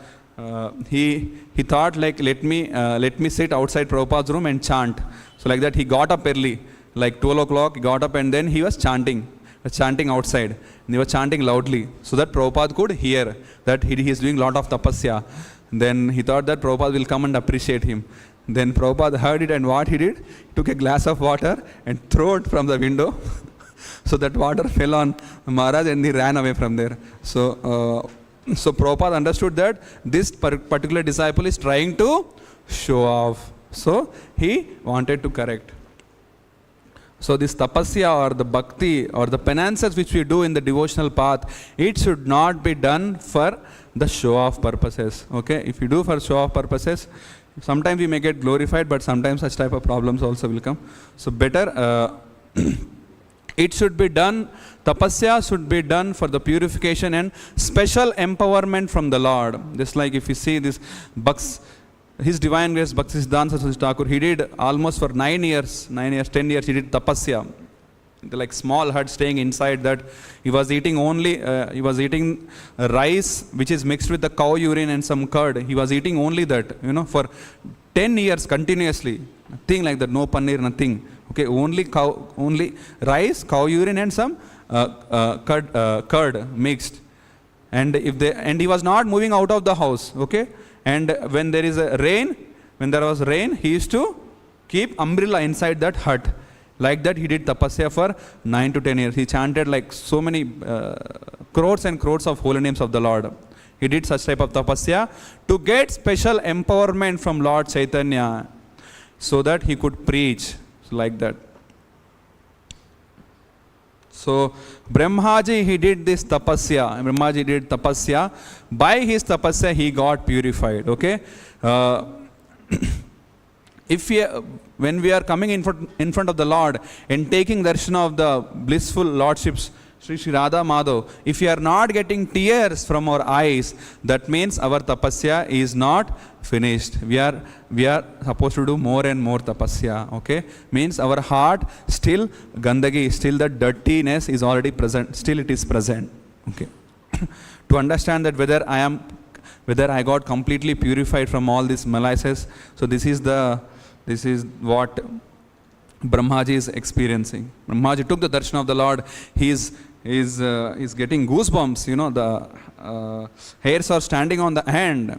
he thought like, let me sit outside Prabhupada's room and chant. So like that he got up early, like 12 o'clock, he got up and then he was chanting outside. And he was chanting loudly so that Prabhupada could hear that he is doing a lot of tapasya. Then he thought that Prabhupada will come and appreciate him. Then Prabhupada heard it, and what he did, took a glass of water and threw it from the window. So that water fell on Maharaj and he ran away from there. So Prabhupada understood that this particular disciple is trying to show off. So he wanted to correct. So this tapasya or the bhakti or the penances which we do in the devotional path, it should not be done for the show-off purposes. Okay, if you do for show-off purposes, sometimes we may get glorified, but sometimes such type of problems also will come. So better, it should be done, tapasya should be done for the purification and special empowerment from the Lord. Just like if you see this His Divine Grace Bhaktisiddhanta Saraswati Thakur, he did almost for 10 years, he did tapasya. Like small hut, staying inside that. He was eating rice which is mixed with the cow urine and some curd. He was eating only that, for 10 years continuously. Nothing like that, no paneer, nothing. Okay, only rice, cow urine and some curd mixed. And he was not moving out of the house. Okay, and when there was rain, he used to keep umbrella inside that hut. Like that he did tapasya for 9 to 10 years. He chanted like so many crores and crores of holy names of the Lord. He did such type of tapasya to get special empowerment from Lord Chaitanya so that he could preach. So like that. So Brahmaji, he did this tapasya. Brahmaji did tapasya. By his tapasya he got purified. Okay. When we are coming in front of the Lord and taking darshana of the blissful lordships, Sri Radha Madhav, if we are not getting tears from our eyes, that means our tapasya is not finished. We are supposed to do more and more tapasya. Okay, means our heart still gandagi, still the dirtiness is already present. Still it is present. Okay, to understand that whether I got completely purified from all these malices. So this is what Brahmaji is experiencing. Brahmaji took the darshan of the Lord. He is getting goosebumps. The hairs are standing on the hand.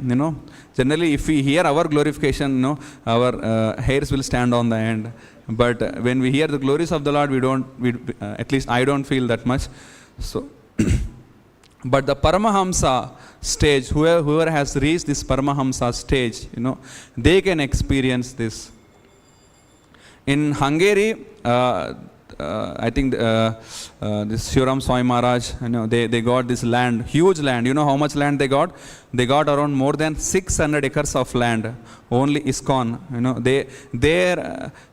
Generally, if we hear our glorification, our hairs will stand on the hand. But when we hear the glories of the Lord, at least I don't feel that much. So, but the Paramahamsa stage, whoever has reached this Paramahamsa stage, they can experience this. In Hungary, I think this Shivaram Swami Maharaj, they got this land, huge land. You know how much land they got? They got around more than 600 acres of land. Only ISKCON,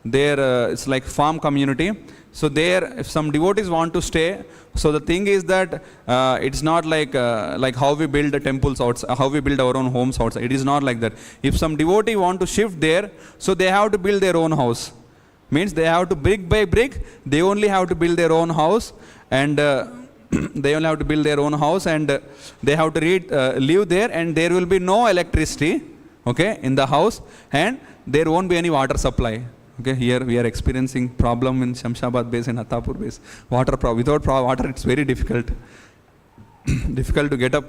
it's like farm community. So there, if some devotees want to stay, so the thing is that it's not like how we build the temples outside, how we build our own homes outside. It is not like that. If some devotee want to shift there, so they have to build their own house. Means they have to brick by brick, they only have to build their own house, and they only have to build their own house, and they have to live there, and there will be no electricity, okay, in the house, and there won't be any water supply. Okay, here we are experiencing problem in Shamshabad base and Attapur base. Without water, it's very difficult. Difficult to get up,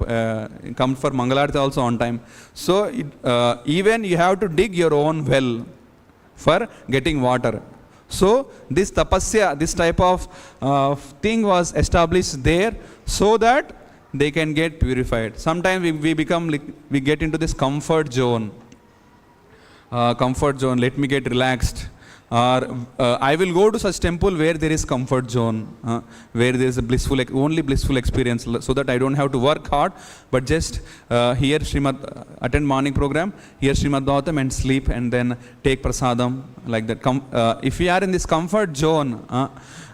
come for Mangalarti also on time. So even you have to dig your own well for getting water. So this tapasya, this type of thing was established there so that they can get purified. Sometimes we get into this comfort zone. Let me get relaxed. Or I will go to such temple where there is comfort zone, where there is a only blissful experience, so that I don't have to work hard, but just hear Śrīmad, attend morning program, hear Śrīmad-Bhāgavatam and sleep, and then take prasadam, like that. If we are in this comfort zone,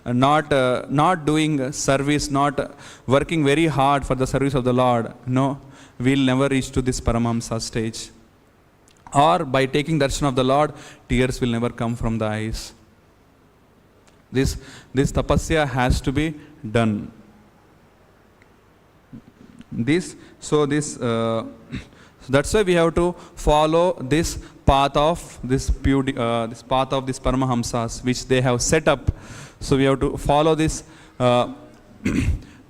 not doing service, not working very hard for the service of the Lord, no, we'll never reach to this Paramahamsa stage. Or by taking darshan of the Lord, tears will never come from the eyes. This tapasya has to be done. So So that's why we have to follow this path of this this path of this Paramahamsas, which they have set up. So we have to follow this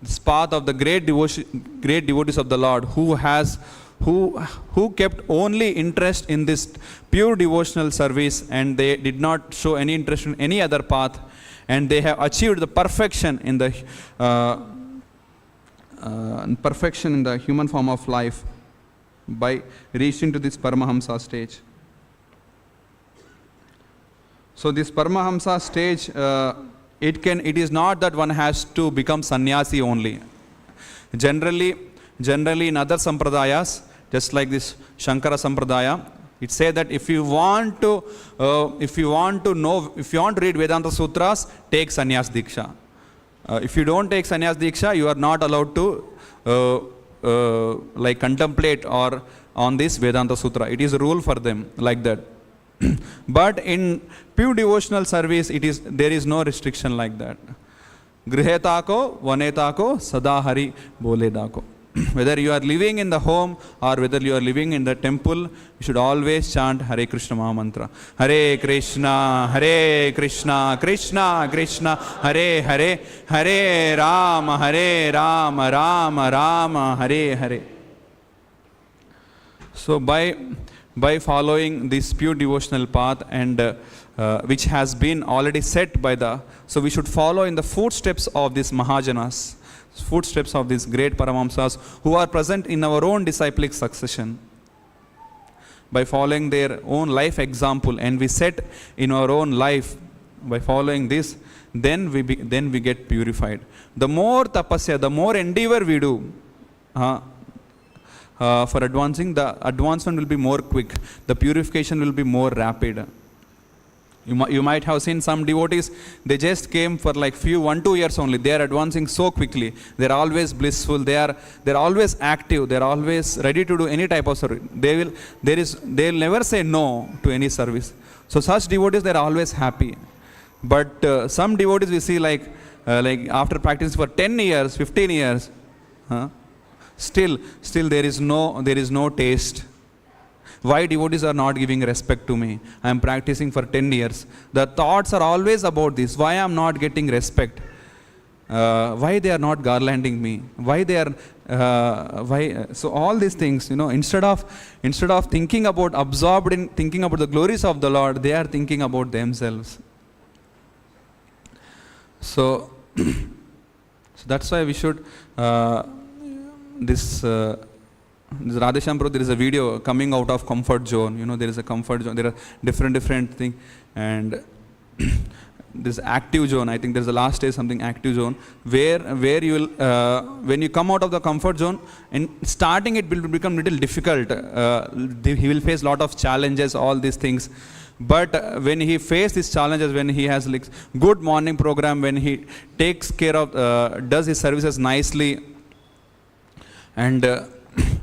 this path of the great devotees of the Lord, who kept only interest in this pure devotional service, and they did not show any interest in any other path, and they have achieved the perfection in the human form of life by reaching to this Paramahamsa stage. So this Paramahamsa stage, it is not that one has to become sannyasi only. Generally in other sampradayas, just like this Shankara Sampradaya, it says that if you want to read Vedanta Sutras, take Sannyas Diksha. If you don't take Sannyas Diksha, you are not allowed to like contemplate or on this Vedanta Sutra. It is a rule for them like that. But in pure devotional service, there is no restriction like that. Grihetako, vanetako, sada hari boledako. Whether you are living in the home or whether you are living in the temple, you should always chant Hare Krishna Maha Mantra. Hare Krishna, Krishna Krishna, Hare Hare, Hare Rama, Rama Rama, Hare Hare. So by following this pure devotional path, and which has been already set by so we should follow in the footsteps of these Mahajanas, footsteps of these great Paramamsas who are present in our own disciplic succession. By following their own life example, and we set in our own life, by following this, then we get purified. The more tapasya, the more endeavor we do for advancing, the advancement will be more quick, the purification will be more rapid. You might have seen some devotees, they just came for like 1-2 years only. They are advancing so quickly. They are always blissful. They are always active. They are always ready to do any type of service. They will never say no to any service. So such devotees, they are always happy. But some devotees we see like after practicing for 10 years, 15 years, still there is no taste. Why devotees are not giving respect to me? I am practicing for 10 years. The thoughts are always about this. Why I am not getting respect? Why they are not garlanding me? Why they are? So all these things, instead of thinking about, absorbed in thinking about the glories of the Lord, they are thinking about themselves. So that's why we should this Radheshyam Prabhu, there is a video coming out of comfort zone. There is a comfort zone. There are different things, and this active zone. I think there is the last stage, something active zone, where you will when you come out of the comfort zone, in starting it will become little difficult. He will face lot of challenges, all these things. But when he faces these challenges, when he has like good morning program, when he takes care of, does his services nicely, and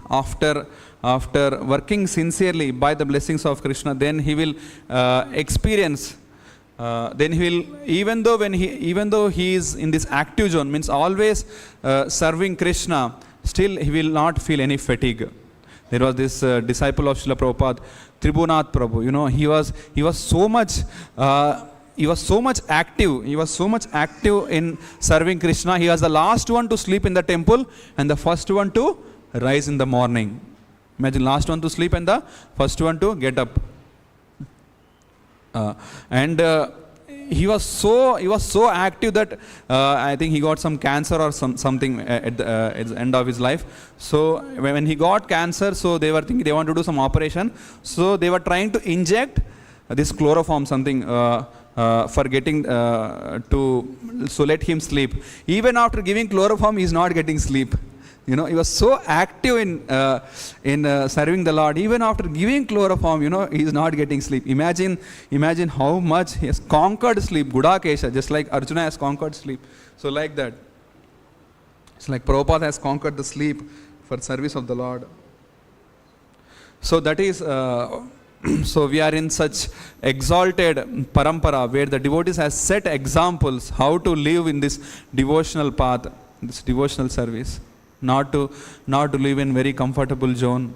after working sincerely by the blessings of Krishna, then he will experience. Then he will, even though he is in this active zone, means always serving Krishna, still he will not feel any fatigue. There was this disciple of Srila Prabhupada, Tribhunath Prabhu. He was so much active. He was so much active in serving Krishna. He was the last one to sleep in the temple and the first one to rise in the morning. Imagine, last one to sleep and the first one to get up. He was so active that I think he got some cancer or something at the end of his life. So when he got cancer, so they were thinking they want to do some operation. So they were trying to inject this chloroform, something for getting so let him sleep. Even after giving chloroform, he is not getting sleep. He was so active in serving the Lord. Even after giving chloroform, he is not getting sleep. Imagine how much he has conquered sleep. Gudakesha, just like Arjuna has conquered sleep. So like that. It's like Prabhupada has conquered the sleep for service of the Lord. So that is, so we are in such exalted parampara where the devotees has set examples how to live in this devotional path, this devotional service. Not to live in very comfortable zone.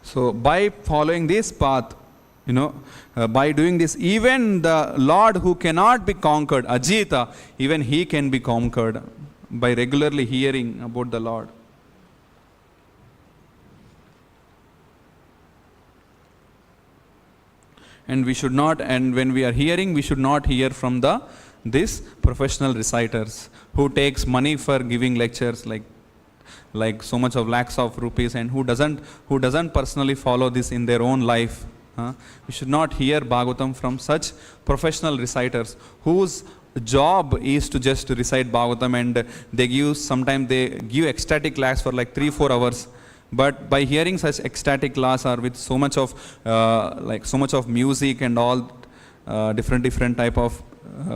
So by following this path, by doing this, even the Lord who cannot be conquered, Ajita, even he can be conquered by regularly hearing about the Lord. And we should not, and when we are hearing, we should not hear from this professional reciters who takes money for giving lectures like so much of lakhs of rupees, and who doesn't personally follow this in their own life. We should not hear Bhagavatam from such professional reciters whose job is to just recite Bhagavatam, and sometimes they give ecstatic class for like 3-4 hours. But by hearing such ecstatic class or with so much of music and all different type of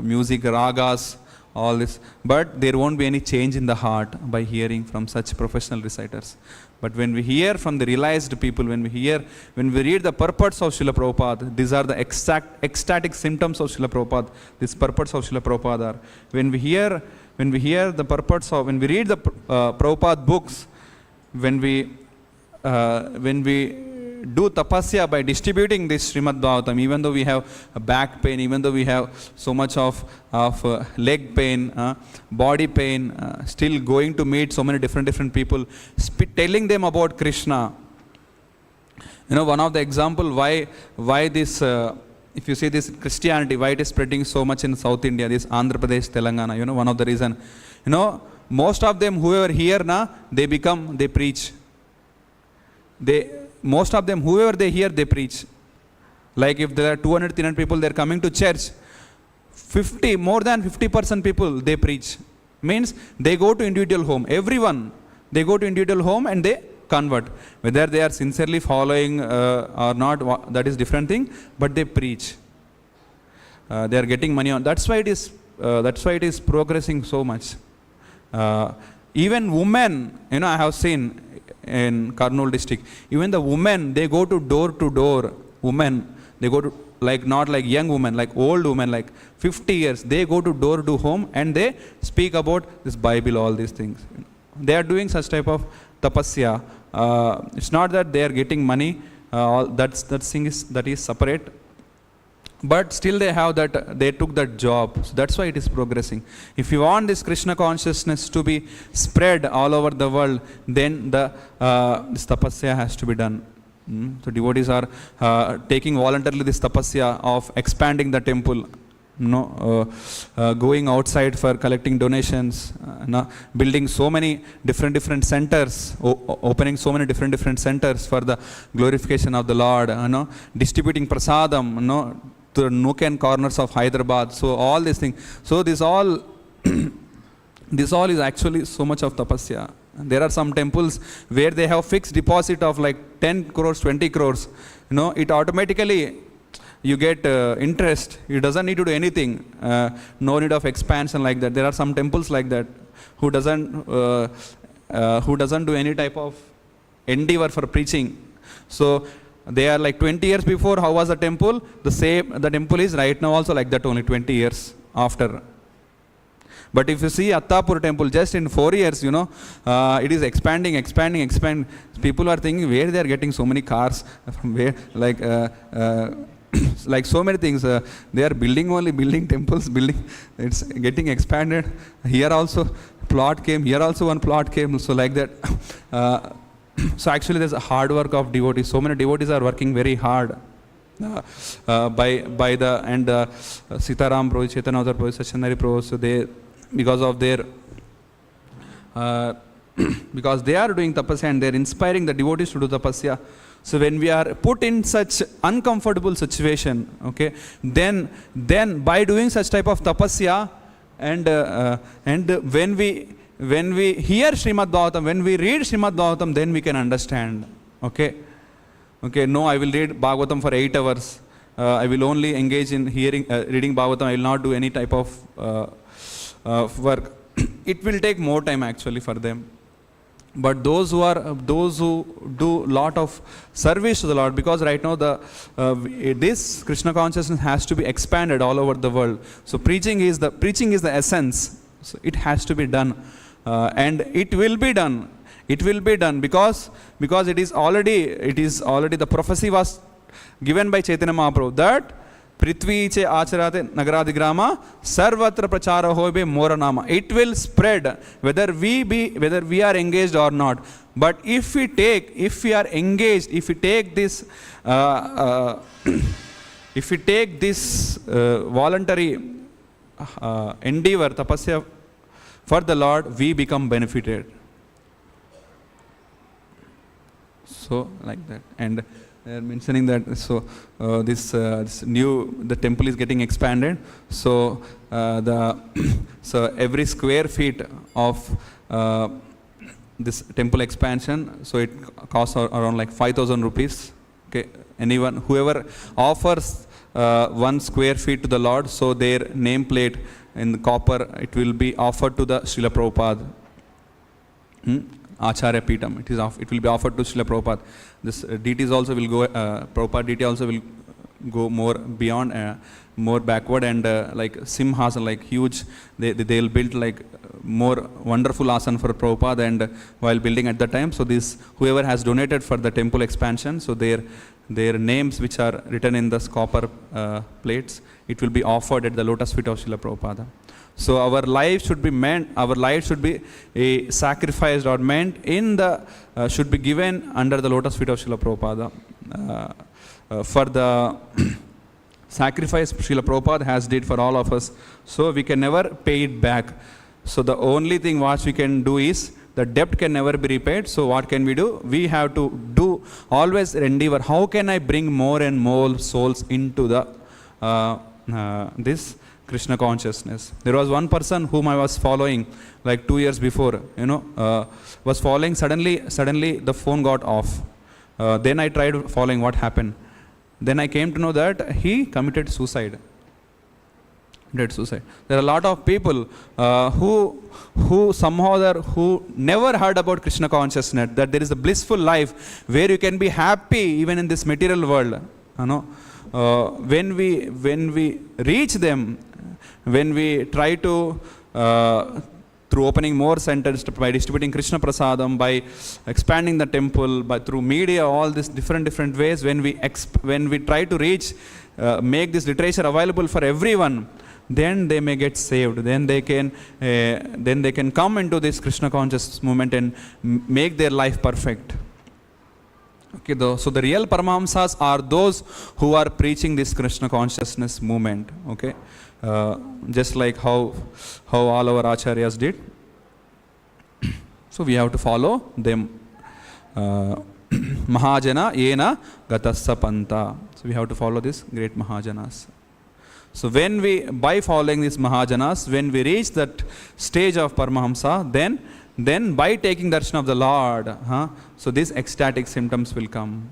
music, ragas, all this, but there won't be any change in the heart by hearing from such professional reciters. But when we hear from the realized people, when we read the purports of Srila Prabhupada, these are the ecstatic symptoms of Srila Prabhupada. These purports of Srila Prabhupada are, when we hear the purports of, when we read the Prabhupada books, when we do tapasya by distributing this Śrīmad-Bhāgavatam, even though we have a back pain, even though we have so much of leg pain, body pain, still going to meet so many different people, telling them about Krishna. One of the example why this, if you see this Christianity, why it is spreading so much in South India, this Andhra Pradesh, Telangana, one of the reason, most of them whoever hear, they preach. Most of them, whoever they hear, they preach. Like if there are 200-300 people, they are coming to church, more than 50% people, they preach. Means they go to individual home. Everyone, they go to individual home and they convert. Whether they are sincerely following or not, that is different thing, but they preach. They are getting money on. That's why it is progressing so much. Even women, I have seen in Kurnool district, even the women, they go to door, women, they go to, not like young women, like old women, like 50 years, they go to door to home and they speak about this Bible, all these things. They are doing such type of tapasya. It's not that they are getting money, that is separate. But still they took that job. So that's why it is progressing. If you want this Krishna consciousness to be spread all over the world, then this tapasya has to be done. So devotees are taking voluntarily this tapasya of expanding the temple, going outside for collecting donations, building so many different centers, opening so many different centers for the glorification of the Lord, distributing prasadam, to the nook and corners of Hyderabad. So all these things. So this all is actually so much of tapasya. There are some temples where they have fixed deposit of like 10 crores, 20 crores. It automatically, you get interest. It doesn't need to do anything. No need of expansion like that. There are some temples like that who doesn't do any type of endeavor for preaching. So they are like 20 years before, how was the temple? The temple is right now also like that, only 20 years after. But if you see Attapur temple, just in 4 years, it is expanding. People are thinking where they are getting so many cars, from where, like so many things. They are building temples, it's getting expanded. Here also plot came, here also one plot came, so like that. So actually there's a hard work of devotees. So many devotees are working very hard. By the and Sitaram Prabhu, Chaitanya Prabhu, Sachandari Prabhu, so they, because of their because they are doing tapasya and they are inspiring the devotees to do tapasya. So when we are put in such uncomfortable situation, okay, then by doing such type of tapasya, and when we hear Śrīmad-Bhāgavatam, when we read Śrīmad-Bhāgavatam, then we can understand. Okay, no, I will read Bhagavatam for 8 hours. I will only engage in reading Bhagavatam. I will not do any type of work. It will take more time actually for them. But those who do lot of service to the Lord, because right now this Krishna consciousness has to be expanded all over the world. So preaching is the essence. So it has to be done, and it will be done. It will be done because it is already the prophecy was given by Chaitanya Mahaprabhu that Prithvi che acharate nagaradigrama sarvatra prachara hobe moranama. It will spread whether we are engaged or not. But if we are engaged, if we take this voluntary endeavor, tapasya for the Lord, we become benefited. So like that, and they are mentioning that this the temple is getting expanded. So every square feet of this temple expansion, so it costs around like 5,000 rupees. Okay, whoever offers 1 square feet to the Lord, so their nameplate in the copper, it will be offered to the Srila Prabhupada. Acharya Pitam. It will be offered to Srila Prabhupada. This deities also will go, Prabhupada deity also will go more beyond, more backward, and like Simhasan, like huge, they'll build like more wonderful asan for Prabhupada, and while building at the time, so this whoever has donated for the temple expansion, so their names which are written in this copper plates, it will be offered at the lotus feet of Srila Prabhupada. So our life should be sacrificed or meant in the, should be given under the lotus feet of Srila Prabhupada. For the sacrifice Srila Prabhupada has did for all of us, so we can never pay it back. So the only thing what we can do is, the debt can never be repaid. So what can we do? We have to do always endeavor. How can I bring more and more souls into the this Krishna consciousness? There was one person whom I was following like 2 years before, was following, suddenly the phone got off. Then I tried following what happened. Then I came to know that he committed suicide. There are a lot of people who somehow who never heard about Krishna consciousness, that there is a blissful life where you can be happy even in this material world. When we reach them, when we try to through opening more centers, by distributing Krishna Prasadam, by expanding the temple, by through media, all these different ways, when we try to reach, make this literature available for everyone, then they may get saved. Then they can come into this Krishna conscious movement and make their life perfect. Okay, so the real Paramahamsas are those who are preaching this Krishna consciousness movement. Okay, just like how all our acharyas did. So we have to follow them. Mahajana yena gatassa panta. So we have to follow these great Mahajanas. So by following these Mahajanas, when we reach that stage of Paramahamsa, then by taking darshan of the Lord, so these ecstatic symptoms will come.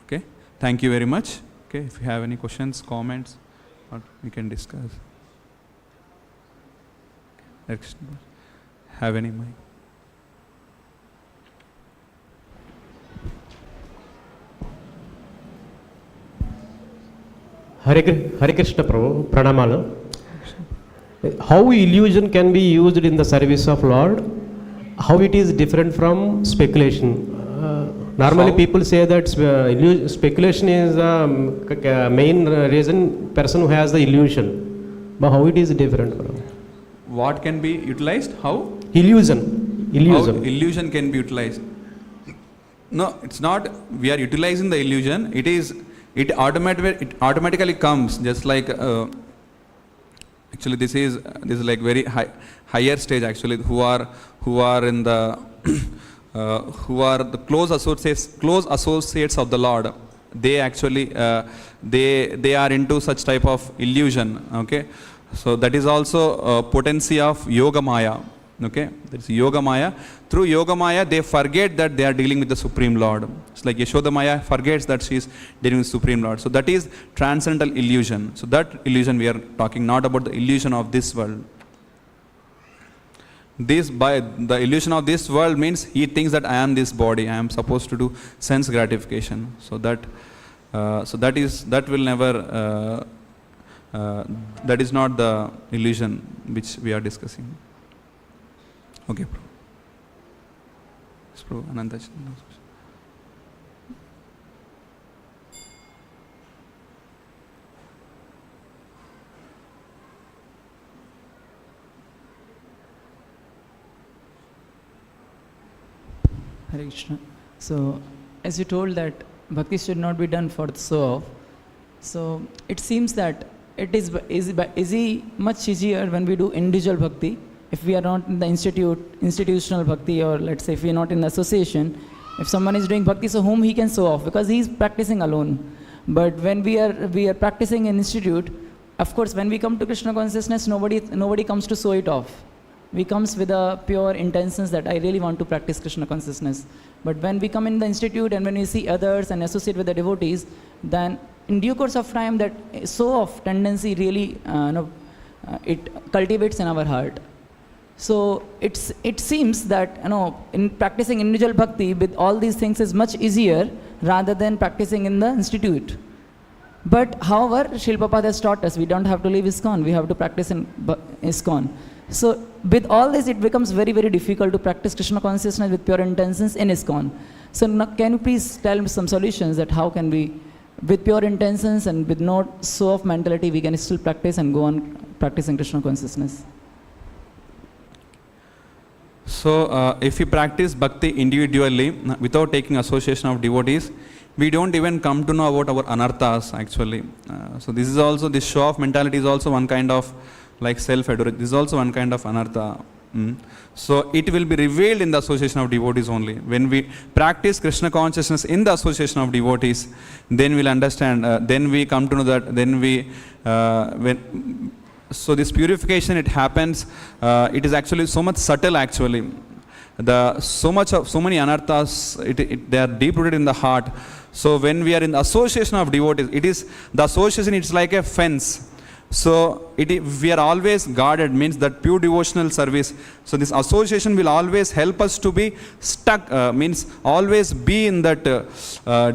Okay, thank you very much. Okay, if you have any questions, comments, what we can discuss. Next, have any mic? Hare Krishna Prabhu, Pranamala. How illusion can be used in the service of Lord? How it is different from speculation? Normally people say that speculation is the main reason person who has the illusion. But how it is different, Prabhu? What can be utilized? How? Illusion. How illusion can be utilized? No, it's not. We are utilizing the illusion. It automatically comes, just like actually this is like very higher stage actually, who are in the who are the close associates of the Lord. They actually they are into such type of illusion. Okay, so that is also a potency of Yoga Maya. Okay, that's Yoga Maya. Through Yoga Maya, they forget that they are dealing with the Supreme Lord. It's like Yashoda Maya forgets that she is dealing with Supreme Lord. So that is transcendental illusion. So that illusion we are talking, not about the illusion of this world. By the illusion of this world means he thinks that I am this body, I am supposed to do sense gratification. So that will never. That is not the illusion which we are discussing. Okay. Prabhu, Ananta. Hare Krishna. So, as you told that bhakti should not be done for the show off, so it seems that it is much easier when we do individual bhakti. If we are not in the institutional bhakti, or let's say if we are not in the association, if someone is doing bhakti, so whom he can show off, because he is practicing alone. But when we are practicing in institute, of course, when we come to Krishna consciousness, nobody comes to show it off. We comes with a pure intentions that I really want to practice Krishna consciousness. But when we come in the institute and when we see others and associate with the devotees, then in due course of time that show-off tendency really it cultivates in our heart. So it seems that in practicing individual bhakti with all these things is much easier rather than practicing in the institute. But however, Srila Prabhupada has taught us we don't have to leave ISKCON, we have to practice in ISKCON. So with all this, it becomes very, very difficult to practice Krishna consciousness with pure intentions in ISKCON. So now, can you please tell me some solutions that how can we, with pure intentions and with no show-off mentality, we can still practice and go on practicing Krishna consciousness? So if we practice bhakti individually without taking association of devotees, we don't even come to know about our anarthas actually. So this is also, this show-off mentality is also one kind of like self-adoration. This is also one kind of anartha. So it will be revealed in the association of devotees only. When we practice Krishna consciousness in the association of devotees, then we'll understand, then we come to know that, then we, so this purification, it happens, it is actually so much subtle actually. So many anarthas, they are deep rooted in the heart. So when we are in the association of devotees, it is, the association, it's like a fence. So we are always guarded, means that pure devotional service. So this association will always help us to be stuck, means always be in that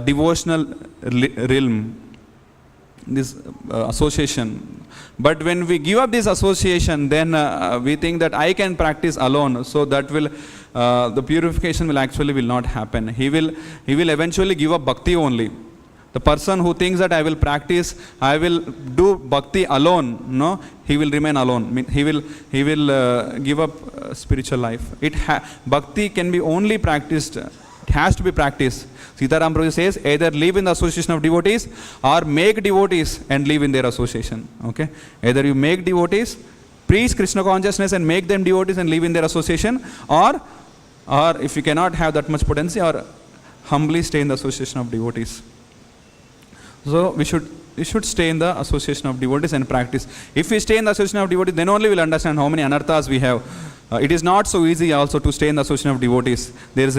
devotional realm, this association. But when we give up this association, then we think that I can practice alone. So that will, the purification will actually not happen. He will eventually give up bhakti only. The person who thinks that I will practice, I will do bhakti alone, no, he will remain alone. He will give up spiritual life. Bhakti can be only practiced. It has to be practiced. Sitaram Prabhu says, either live in the association of devotees or make devotees and live in their association. Okay? Either you make devotees, preach Krishna consciousness and make them devotees and live in their association, or if you cannot have that much potency, or humbly stay in the association of devotees. So we should stay in the association of devotees and practice. If we stay in the association of devotees, then only we'll understand how many anarthas we have. It is not so easy also to stay in the association of devotees. There is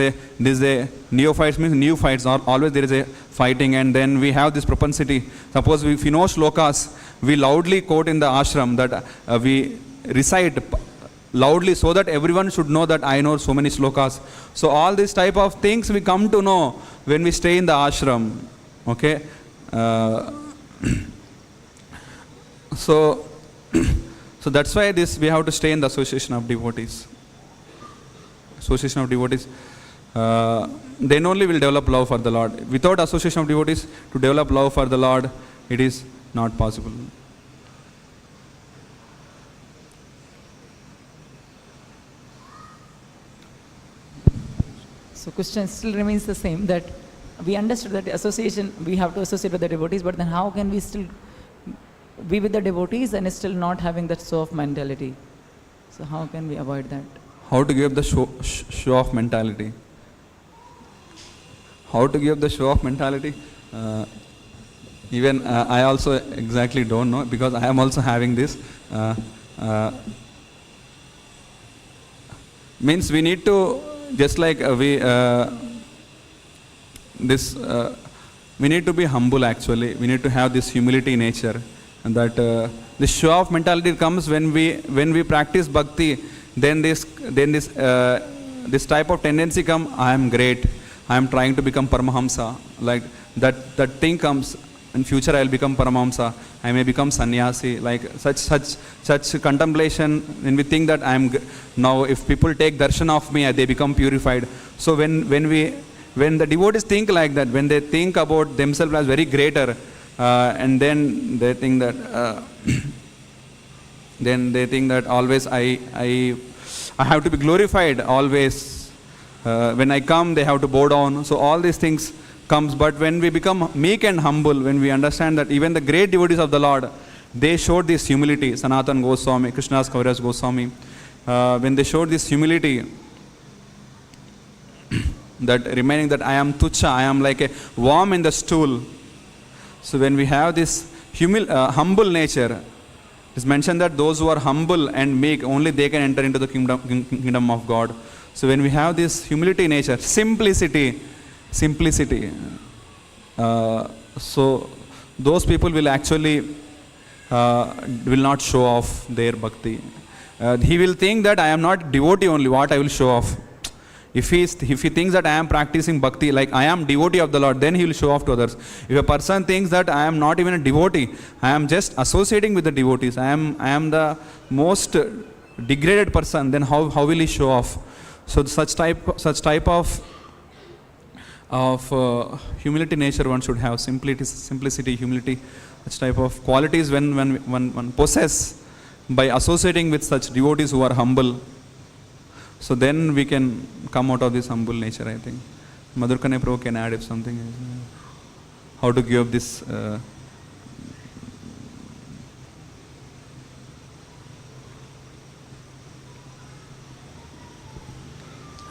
a neophytes, means new fights, always there is a fighting, and then we have this propensity. Suppose if we know shlokas, we loudly quote in the ashram, that we recite loudly so that everyone should know that I know so many shlokas. So all these type of things we come to know when we stay in the ashram. Okay? So that's why we have to stay in the association of devotees. Association of devotees, then only will develop love for the Lord. Without association of devotees, to develop love for the Lord, it is not possible. So question still remains the same, that we understood that association, we have to associate with the devotees, but then how can we still be with the devotees and still not having that show-off mentality? So how can we avoid that? How to give the show-off mentality? How to give the show-off mentality? Even I also exactly don't know, because I am also having this. Means we need to, just like we need to be humble actually. We need to have this humility nature, and that this show-off mentality comes when we practice bhakti. Then this type of tendency come. I am great. I am trying to become Paramahamsa. Like that thing comes. in future I will become Paramahamsa, I may become sannyasi, like such contemplation. When we think that now if people take darshan of me, they become purified. So when the devotees think like that, when they think about themselves as very greater, and then they think that always I have to be glorified always. When I come, they have to bow down. So all these things comes. But when we become meek and humble, when we understand that even the great devotees of the Lord, they showed this humility. Sanatana Goswami, Krishnadas Kaviraj Goswami, when they showed this humility, that remaining that I am tucha, I am like a worm in the stool. So when we have this humble nature, it's mentioned that those who are humble and meek, only they can enter into the kingdom of God. So when we have this humility nature, simplicity, so those people will actually will not show off their bhakti. He will think that I am not devotee only, what I will show off. If he thinks that I am practicing bhakti, like I am devotee of the Lord, then he will show off to others. If a person thinks that I am not even a devotee, I am just associating with the devotees, I am the most degraded person, then how will he show off? So such type of humility nature one should have, simplicity, humility, such type of qualities when one possess by associating with such devotees who are humble. So then we can come out of this humble nature, I think. Madhurkane Prabhu can add if something is, how to give up this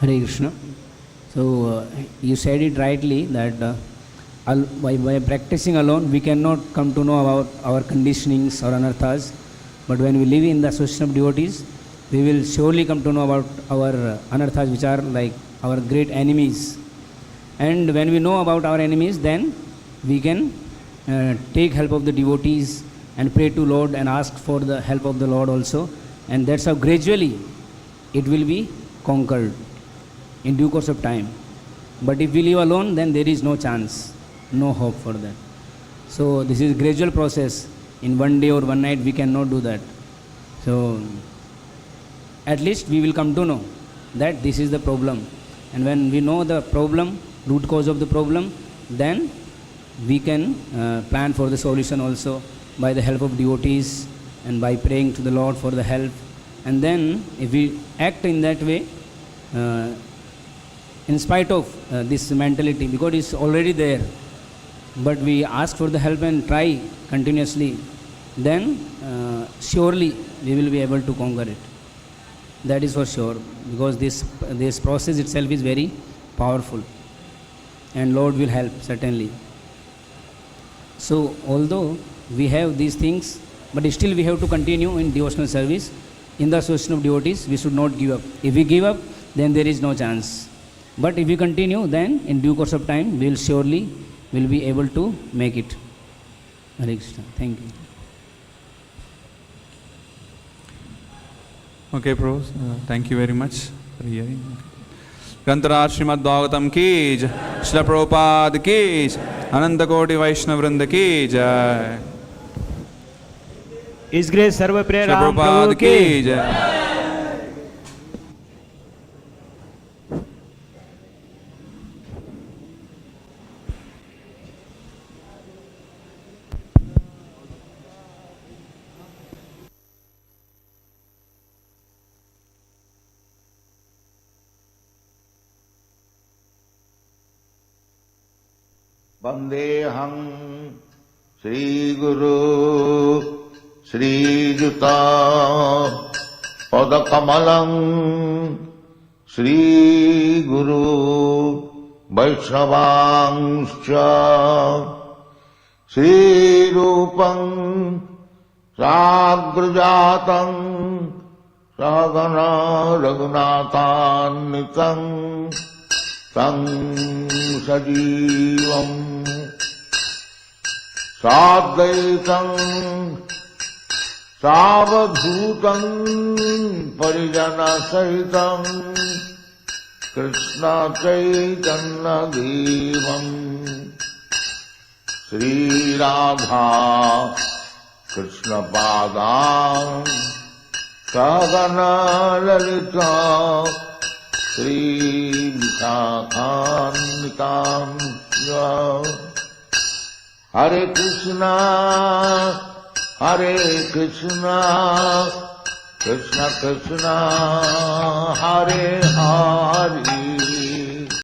Hare Krishna. So you said it rightly that by practicing alone we cannot come to know about our conditionings or anarthas, but when we live in the association of devotees, we will surely come to know about our anarthas, which are like our great enemies. And when we know about our enemies, then we can take help of the devotees and pray to Lord and ask for the help of the Lord also. And that's how gradually it will be conquered in due course of time. But if we live alone, then there is no chance, no hope for that. So this is a gradual process. In one day or one night we cannot do that. So at least we will come to know that this is the problem. And when we know the problem, root cause of the problem, then we can plan for the solution also by the help of devotees and by praying to the Lord for the help. And then if we act in that way, in spite of this mentality, because it's already there, but we ask for the help and try continuously, then surely we will be able to conquer it. That is for sure, because this process itself is very powerful, and Lord will help certainly. So although we have these things, but still we have to continue in devotional service. In the association of devotees, we should not give up. If we give up, then there is no chance. But if we continue, then in due course of time, we will surely be able to make it. Hare Krishna. Thank you. Okay, Prabhu. Thank you very much for hearing. Grantharaj Śrīmad-Bhāgavatam ki jai, Śrīla Prabhupada ki jai, Ananta Koti Vaishnava Vrinda ki jai. His Grace Sarva Priya Śrīla Ram Prabhupada Prabhu ki ki jai. Vandeham Sri Guru Sri Juta Padakamalam Sri Guru Vaishnavangscha Sri Rupam Sagrajatam Sagana Raghunathannitam Tam Sajivam Sadvaitam Savadhutam Parijana Sahitam Krishna Chaitanya Devam Sri Radha Krishna Padam Sagana Lalita Sri Vishakhanikam Hare Krishna Krishna Krishna Hare Hare